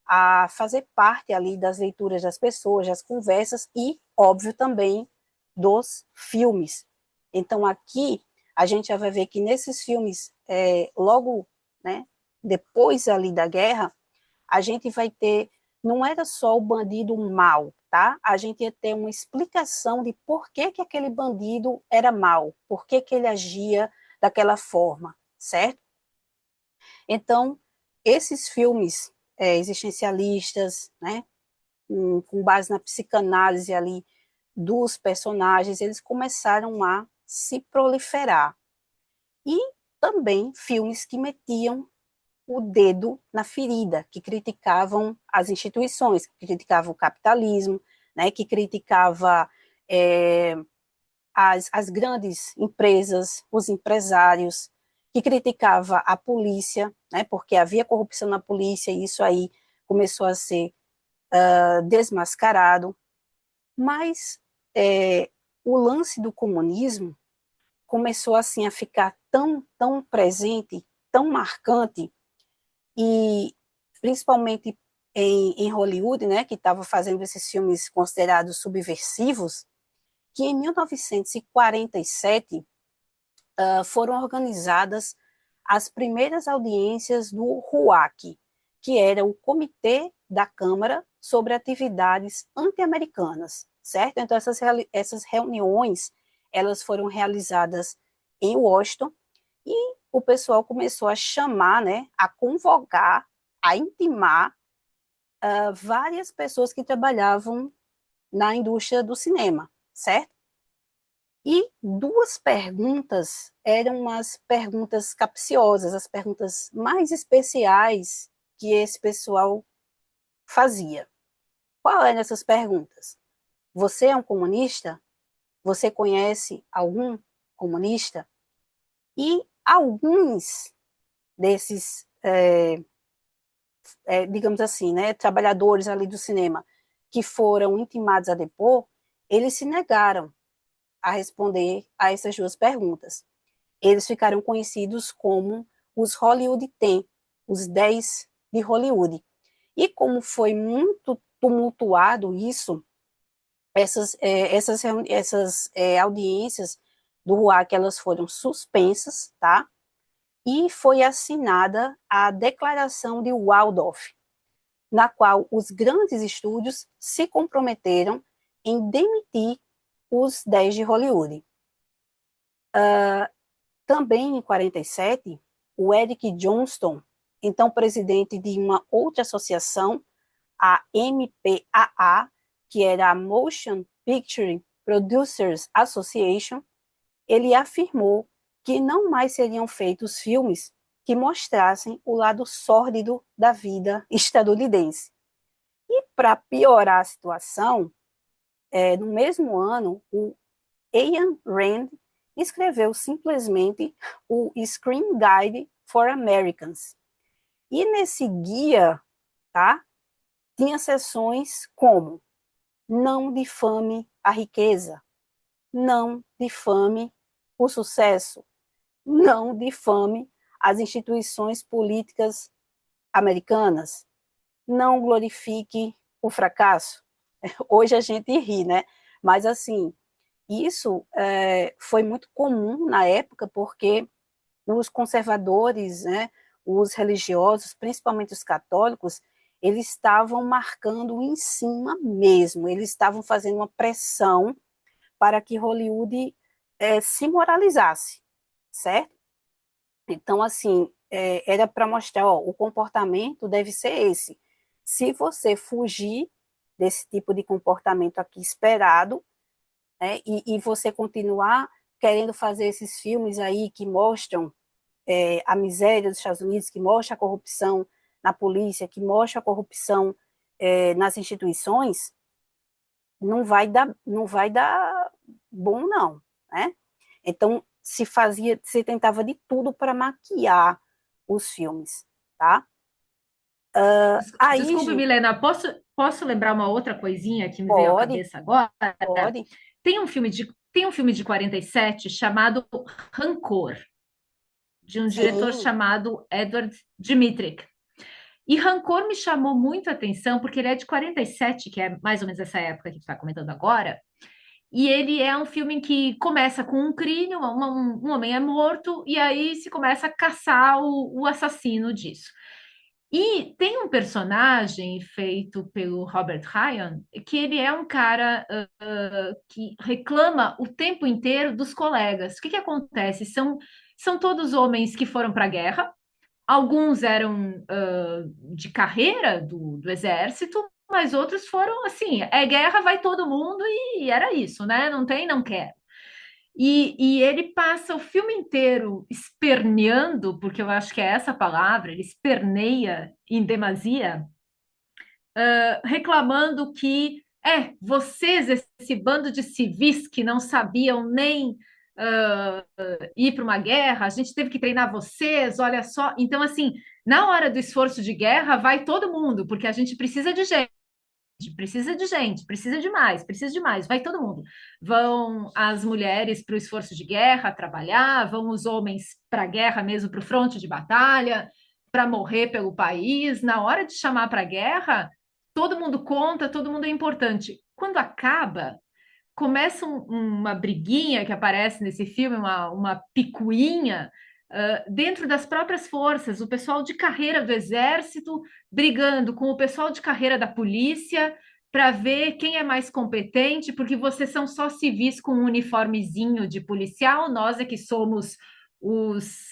a fazer parte ali das leituras das pessoas, das conversas e, óbvio, também dos filmes. Então, aqui, a gente já vai ver que nesses filmes, logo, né, depois ali da guerra, a gente vai ter, não era só o bandido mau, tá? A gente ia ter uma explicação de por que aquele bandido era mau, por que ele agia daquela forma, certo? Então, esses filmes existencialistas, né, com base na psicanálise ali dos personagens, eles começaram a se proliferar. E também filmes que metiam o dedo na ferida, que criticavam as instituições, que criticavam o capitalismo, né, que criticava as grandes empresas, os empresários, que criticava a polícia, né, porque havia corrupção na polícia e isso aí começou a ser desmascarado. Mas o lance do comunismo começou assim a ficar tão presente, tão marcante, e principalmente em Hollywood, né, que estava fazendo esses filmes considerados subversivos, que em 1947 foram organizadas as primeiras audiências do RUAC, que era o Comitê da Câmara sobre Atividades Anti-Americanas, certo? Então, essas reuniões, elas foram realizadas em Washington, e o pessoal começou a chamar, né, a convocar, a intimar várias pessoas que trabalhavam na indústria do cinema, certo? E duas perguntas eram as perguntas capciosas, as perguntas mais especiais que esse pessoal fazia. Qual eram essas perguntas? Você é um comunista? Você conhece algum comunista? E alguns desses, digamos assim, né, trabalhadores ali do cinema que foram intimados a depor, eles se negaram a responder a essas duas perguntas. Eles ficaram conhecidos como os Hollywood 10, os 10 de Hollywood. E como foi muito tumultuado isso, essas audiências do RUAC, elas foram suspensas, tá? E foi assinada a Declaração de Waldorf, na qual os grandes estúdios se comprometeram em demitir os 10 de Hollywood. Também em 47, o Eric Johnston, então presidente de uma outra associação, a MPAA, que era a Motion Picture Producers Association, ele afirmou que não mais seriam feitos filmes que mostrassem o lado sórdido da vida estadunidense. E para piorar a situação, no mesmo ano, o Ayn Rand escreveu simplesmente o Screen Guide for Americans. E nesse guia, tá, tinha seções como: não difame a riqueza, não difame o sucesso, não difame as instituições políticas americanas, não glorifique o fracasso. Hoje a gente ri, né? Mas, assim, isso foi muito comum na época, porque os conservadores, né, os religiosos, principalmente os católicos, eles estavam marcando em cima mesmo, eles estavam fazendo uma pressão para que Hollywood se moralizasse, certo? Então, assim, era para mostrar, ó, o comportamento deve ser esse. Se você fugir desse tipo de comportamento aqui esperado, né, e você continuar querendo fazer esses filmes aí que mostram a miséria dos Estados Unidos, que mostra a corrupção na polícia, que mostra a corrupção nas instituições, não vai dar bom, não. né? Então, se tentava de tudo para maquiar os filmes, tá? Aí, Desculpe, Milena, posso lembrar uma outra coisinha que me veio à pode, cabeça agora? pode, Tem um filme de 47 chamado Rancor, de um diretor sim, chamado Edward Dmytryk. E Rancor me chamou muito a atenção porque ele é de 47, que é mais ou menos essa época que a gente está comentando agora. E ele é um filme em que começa com um crime, um homem é morto, e aí se começa a caçar o assassino disso. E tem um personagem feito pelo Robert Ryan, que ele é um cara que reclama o tempo inteiro dos colegas. O que acontece? São todos homens que foram para a guerra, alguns eram de carreira do exército, mas outros foram assim, é guerra, vai todo mundo, e era isso, né? Não tem, não quer. E ele passa o filme inteiro esperneando, porque eu acho que é essa palavra, ele esperneia em demasia, reclamando que vocês, esse bando de civis que não sabiam nem ir para uma guerra, a gente teve que treinar vocês, olha só. Então, assim, na hora do esforço de guerra, vai todo mundo, porque a gente precisa de gente. Precisa de gente, precisa de mais, vai todo mundo. Vão as mulheres para o esforço de guerra trabalhar, vão os homens para a guerra mesmo, para o fronte de batalha, para morrer pelo país. Na hora de chamar para a guerra, todo mundo conta, todo mundo é importante. Quando acaba, começa uma briguinha que aparece nesse filme, uma picuinha, dentro das próprias forças, o pessoal de carreira do exército brigando com o pessoal de carreira da polícia para ver quem é mais competente, porque vocês são só civis com um uniformezinho de policial, nós é que somos os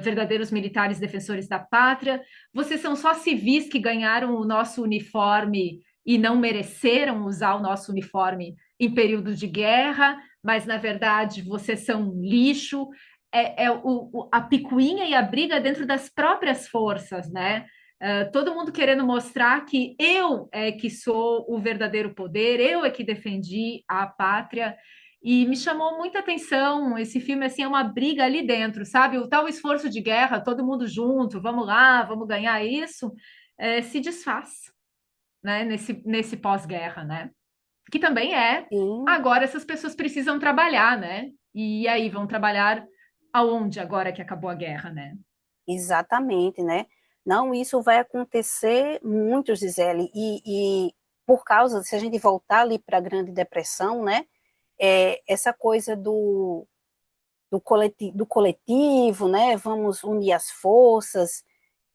verdadeiros militares defensores da pátria, vocês são só civis que ganharam o nosso uniforme e não mereceram usar o nosso uniforme em período de guerra, mas na verdade vocês são um lixo. A picuinha e a briga dentro das próprias forças, né? Todo mundo querendo mostrar que eu é que sou o verdadeiro poder, eu é que defendi a pátria. E me chamou muita atenção esse filme, assim, é uma briga ali dentro, sabe? O tal esforço de guerra, todo mundo junto, vamos lá, vamos ganhar isso, se desfaz, né? Nesse pós-guerra, né? Que também sim, agora essas pessoas precisam trabalhar, né? E aí vão trabalhar aonde agora que acabou a guerra, né? exatamente, né? Não, isso vai acontecer muito, Gisele, e por causa, se a gente voltar ali para a Grande Depressão, né? Essa coisa do coletivo, né? Vamos unir as forças,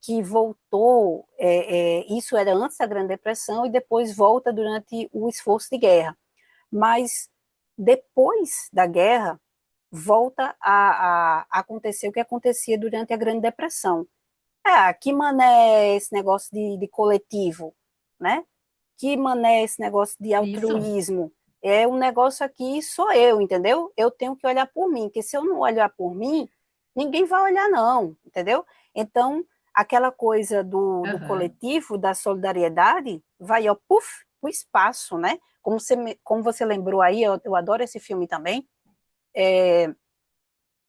que voltou, isso era antes da Grande Depressão e depois volta durante o esforço de guerra. Mas depois da guerra, volta a acontecer o que acontecia durante a Grande Depressão. Que mané é esse negócio de coletivo, né? Que mané é esse negócio de Isso. altruísmo? É um negócio aqui, sou eu, entendeu? Eu tenho que olhar por mim, porque se eu não olhar por mim, ninguém vai olhar, não, entendeu? Então, aquela coisa do Aham. coletivo, da solidariedade, vai, ó, puf, o espaço, né? Como você lembrou aí, eu adoro esse filme também,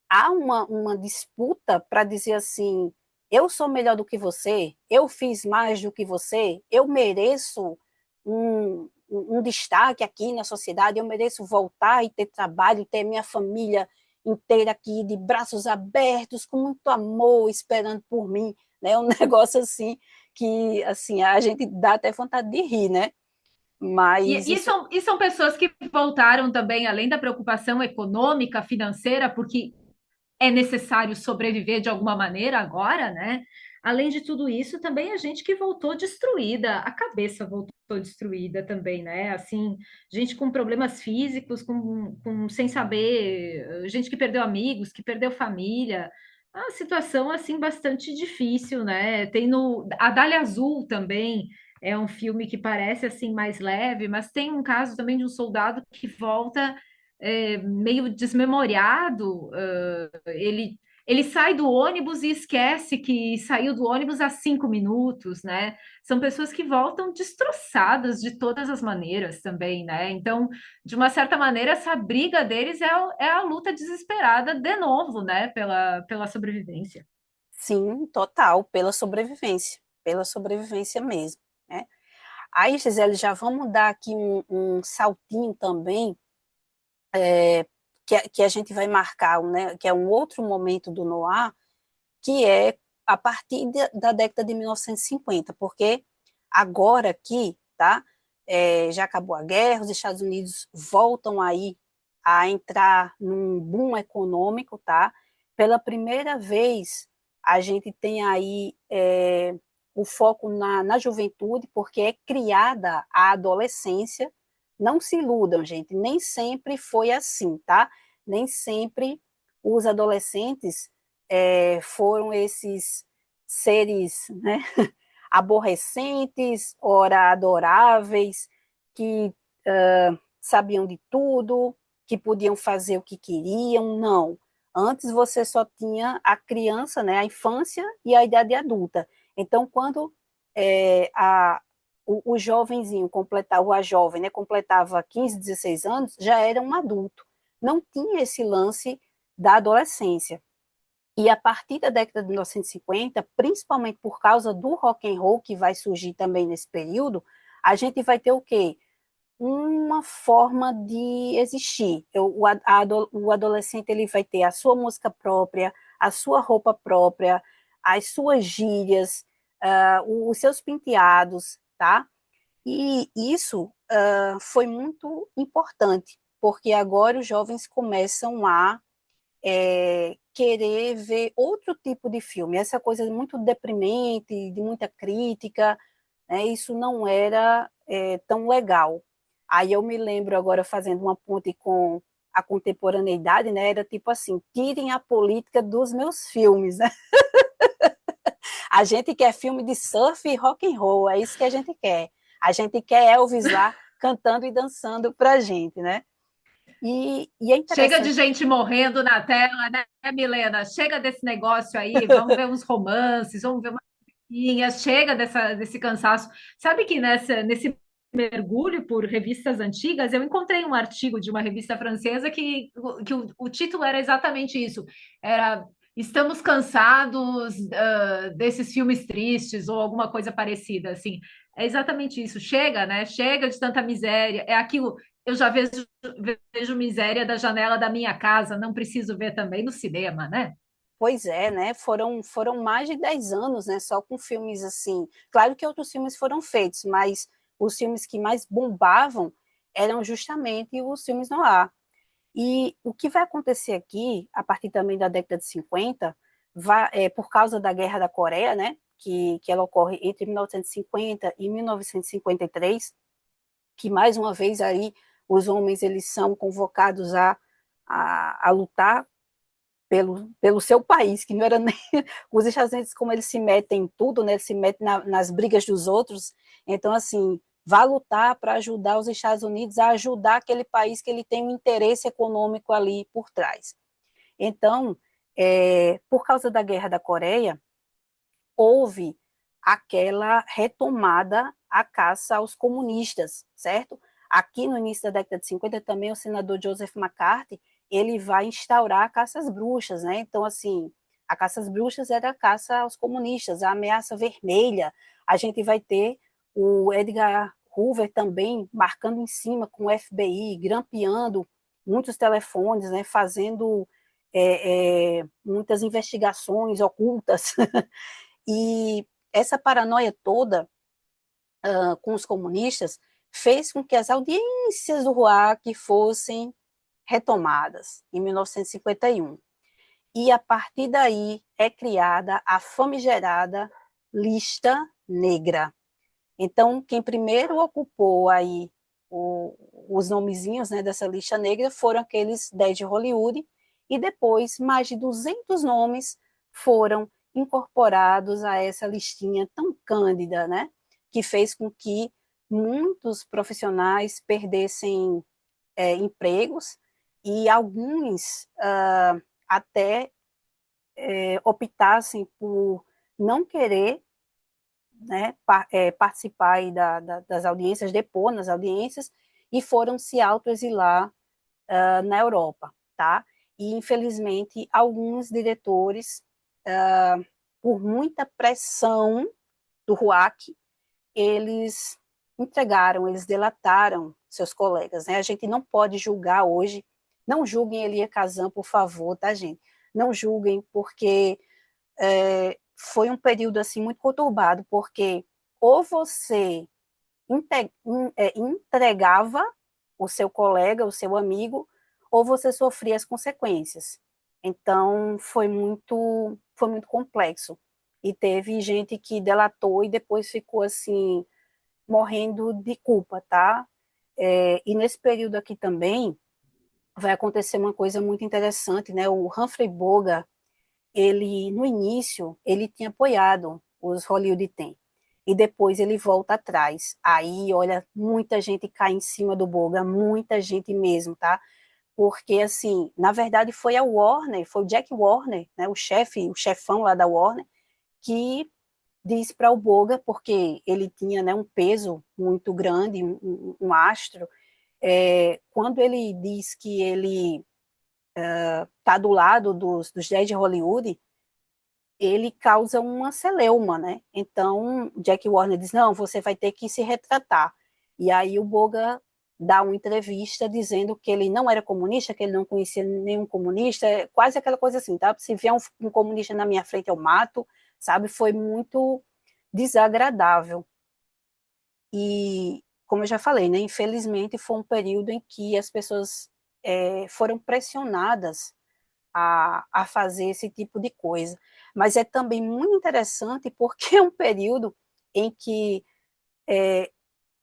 há uma disputa para dizer assim, eu sou melhor do que você, eu fiz mais do que você, eu mereço um destaque aqui na sociedade, eu mereço voltar e ter trabalho, ter minha família inteira aqui de braços abertos, com muito amor, esperando por mim, né? Um negócio assim que assim a gente dá até vontade de rir, né? Mas E isso são pessoas que voltaram também, além da preocupação econômica, financeira, porque é necessário sobreviver de alguma maneira agora, né? Além de tudo isso, também a gente que voltou destruída, a cabeça voltou destruída também, né? Assim, gente com problemas físicos, sem saber, gente que perdeu amigos, que perdeu família. Uma situação assim bastante difícil, né? Tem no A Dália Azul também é um filme que parece assim mais leve, mas tem um caso também de um soldado que volta meio desmemoriado, ele Ele sai do ônibus e esquece que saiu do ônibus há 5 minutos, né? São pessoas que voltam destroçadas de todas as maneiras também, né? Então, de uma certa maneira, essa briga deles é a luta desesperada, de novo, né? Pela sobrevivência. Sim, total, pela sobrevivência mesmo, né? Aí, Gisele, já vamos dar aqui um saltinho também, que a gente vai marcar, né, que é um outro momento do Noir, que é a partir da década de 1950, porque agora aqui, tá, já acabou a guerra, os Estados Unidos voltam aí a entrar num boom econômico, tá? Pela primeira vez, a gente tem aí o foco na juventude, porque é criada a adolescência. Não se iludam, gente, nem sempre foi assim, tá? Nem sempre os adolescentes foram esses seres, né, aborrecentes, ora adoráveis, que sabiam de tudo, que podiam fazer o que queriam. Não. Antes você só tinha a criança, né, a infância e a idade adulta. Então, quando o jovenzinho completava, a jovem, né, completava 15, 16 anos, já era um adulto. Não tinha esse lance da adolescência. E a partir da década de 1950, principalmente por causa do rock and roll que vai surgir também nesse período, a gente vai ter o quê? Uma forma de existir. O adolescente ele vai ter a sua música própria, a sua roupa própria, as suas gírias, os seus penteados, tá? E isso foi muito importante, porque agora os jovens começam a querer ver outro tipo de filme. Essa coisa muito deprimente, de muita crítica, né, isso não era tão legal. Aí eu me lembro agora, fazendo uma ponte com a contemporaneidade, né, era tipo assim, tirem a política dos meus filmes, né? A gente quer filme de surf e rock and roll, é isso que a gente quer. A gente quer Elvis lá cantando e dançando pra gente, né? E é Chega de interessante. gente morrendo na tela, né, Milena? Chega desse negócio aí, vamos ver uns romances, vamos ver umas coisinhas, chega desse cansaço. Sabe que nesse mergulho por revistas antigas, eu encontrei um artigo de uma revista francesa que o título era exatamente isso. Era Estamos cansados desses filmes tristes ou alguma coisa parecida, assim. É exatamente isso. Chega, né? Chega de tanta miséria. É aquilo. Eu já vejo miséria da janela da minha casa, não preciso ver também no cinema, né? Pois é, né? Foram mais de 10 anos, né? Só com filmes assim. Claro que outros filmes foram feitos, mas os filmes que mais bombavam eram justamente os filmes noir. E o que vai acontecer aqui, a partir também da década de 50, por causa da Guerra da Coreia, né? Que ela ocorre entre 1950 e 1953, que mais uma vez aí os homens eles são convocados a lutar pelo seu país, que não era nem os Estados Unidos, como eles se metem em tudo, né? Eles se metem nas brigas dos outros. Então, assim, vá lutar para ajudar os Estados Unidos a ajudar aquele país que ele tem um interesse econômico ali por trás. Então, por causa da Guerra da Coreia, houve aquela retomada à caça aos comunistas, certo? Aqui no início da década de 50 também o senador Joseph McCarthy, ele vai instaurar a caça às bruxas, né? Então, assim, a caça às bruxas era a caça aos comunistas, a ameaça vermelha. A gente vai ter o Edgar Hoover também marcando em cima com o FBI, grampeando muitos telefones, né? Fazendo muitas investigações ocultas. E essa paranoia toda com os comunistas fez com que as audiências do RUAC fossem retomadas em 1951. E a partir daí é criada a famigerada lista negra. Então, quem primeiro ocupou aí os nomezinhos, né, dessa lista negra foram aqueles 10 de Hollywood, e depois mais de 200 nomes foram incorporados a essa listinha tão cândida, né, que fez com que muitos profissionais perdessem empregos, e alguns até optassem por não querer, né, participar aí das audiências, depor nas audiências, e foram se autoexilar na Europa, tá? E, infelizmente, alguns diretores, por muita pressão do RUAC, eles eles delataram seus colegas, né? A gente não pode julgar hoje, não julguem Elia Kazan, por favor, tá, gente? Não julguem, porque foi um período, assim, muito conturbado, porque ou você entregava o seu colega, o seu amigo, ou você sofria as consequências. Então, foi muito complexo. E teve gente que delatou e depois ficou assim, morrendo de culpa, tá? E nesse período aqui também vai acontecer uma coisa muito interessante, né? O Humphrey Bogart, ele no início ele tinha apoiado os Hollywood Ten e depois ele volta atrás. Aí, olha, muita gente cai em cima do Bogart, muita gente mesmo, tá? Porque assim, na verdade foi a Warner, foi o Jack Warner, né? O chefão lá da Warner, que disse para o Boga, porque ele tinha, né, um peso muito grande, um astro, quando ele diz que ele está do lado dos 10 de Hollywood, ele causa uma celeuma, né? Então, Jack Warner diz, não, você vai ter que se retratar. E aí o Boga dá uma entrevista dizendo que ele não era comunista, que ele não conhecia nenhum comunista, quase aquela coisa assim, tá? Se vier um comunista na minha frente, eu mato, sabe? Foi muito desagradável. E, como eu já falei, né, infelizmente foi um período em que as pessoas foram pressionadas a fazer esse tipo de coisa. Mas é também muito interessante porque é um período em que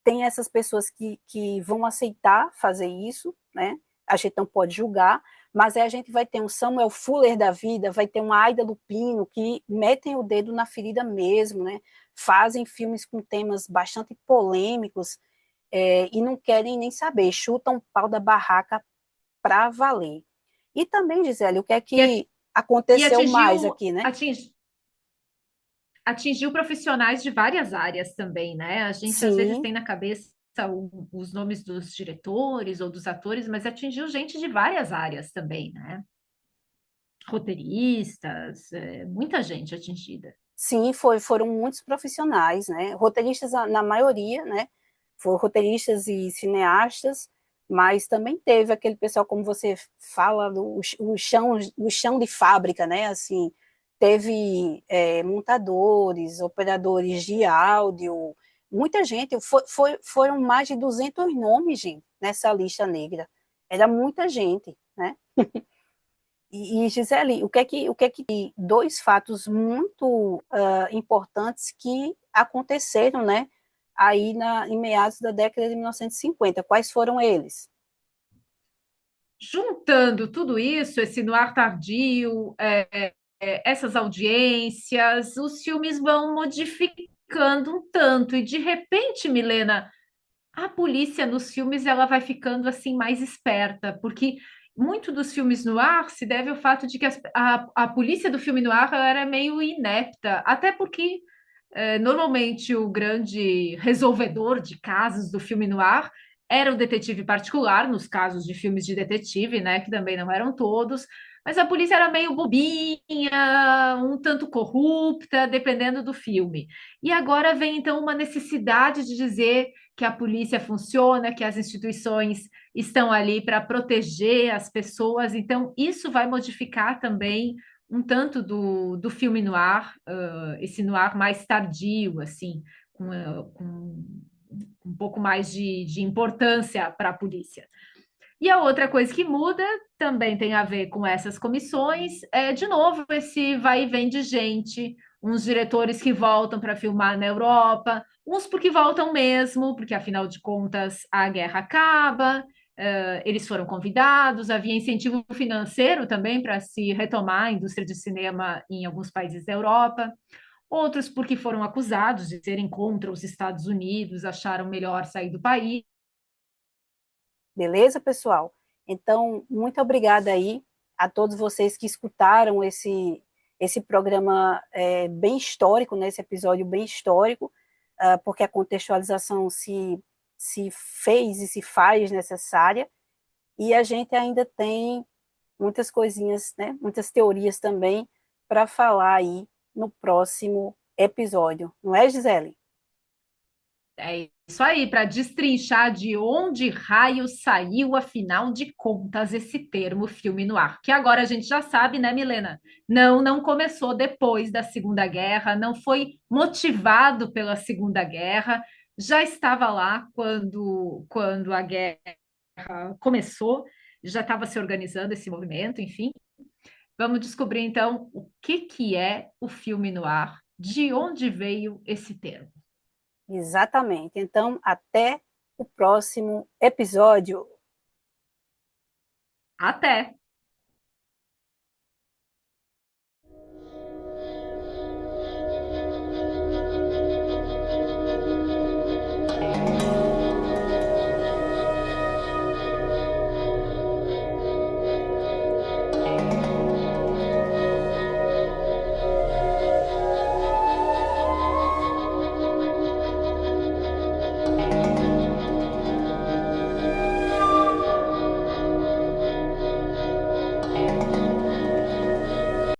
tem essas pessoas que vão aceitar fazer isso, né? A gente não pode julgar, mas aí a gente vai ter um Samuel Fuller da vida, vai ter uma Aida Lupino, que metem o dedo na ferida mesmo, né? Fazem filmes com temas bastante polêmicos e não querem nem saber, chutam o pau da barraca para valer. E também, Gisele, o que é E, que e aconteceu mais aqui, né? atingiu profissionais de várias áreas também, né? A gente às vezes Sim, tem na cabeça os nomes dos diretores ou dos atores, mas atingiu gente de várias áreas também, né? Roteiristas, muita gente atingida. sim, foram muitos profissionais, né? Roteiristas na maioria, né? Foram roteiristas e cineastas, mas também teve aquele pessoal, como você fala, o chão de fábrica, né? Assim, teve montadores, operadores de áudio, muita gente, foram mais de 200 nomes, gente, nessa lista negra. Era muita gente, né? E Gisele, o que é que dois fatos muito importantes que aconteceram, né, aí em meados da década de 1950. Quais foram eles? Juntando tudo isso, esse noir tardio, essas audiências, os filmes vão modificando um tanto, e de repente, Milena, a polícia nos filmes ela vai ficando assim mais esperta, porque muito dos filmes no ar se deve ao fato de que a polícia do filme no ar ela era meio inepta, até porque normalmente o grande resolvedor de casos do filme no ar era o detetive particular, nos casos de filmes de detetive, né, que também não eram todos, mas a polícia era meio bobinha, um tanto corrupta, dependendo do filme. E agora vem então uma necessidade de dizer que a polícia funciona, que as instituições estão ali para proteger as pessoas. Então, isso vai modificar também um tanto do filme noir, esse noir mais tardio, assim, com um pouco mais de importância para a polícia. E a outra coisa que muda também tem a ver com essas comissões, de novo, esse vai e vem de gente, uns diretores que voltam para filmar na Europa, uns porque voltam mesmo, porque afinal de contas a guerra acaba, eles foram convidados, havia incentivo financeiro também para se retomar a indústria de cinema em alguns países da Europa, outros porque foram acusados de serem contra os Estados Unidos, acharam melhor sair do país. Beleza, pessoal? Então, muito obrigada aí a todos vocês que escutaram esse programa é bem histórico, né, esse episódio bem histórico, porque a contextualização se fez e se faz necessária, e a gente ainda tem muitas coisinhas, né, muitas teorias também para falar aí no próximo episódio, não é, Gisele? É isso aí, para destrinchar de onde raio saiu, afinal de contas, esse termo filme no ar. Que agora a gente já sabe, né, Milena? Não começou depois da Segunda Guerra, não foi motivado pela Segunda Guerra, já estava lá quando a guerra começou, já estava se organizando esse movimento, enfim. Vamos descobrir então o que é o filme no ar, de onde veio esse termo. Exatamente. Então, até o próximo episódio. Até!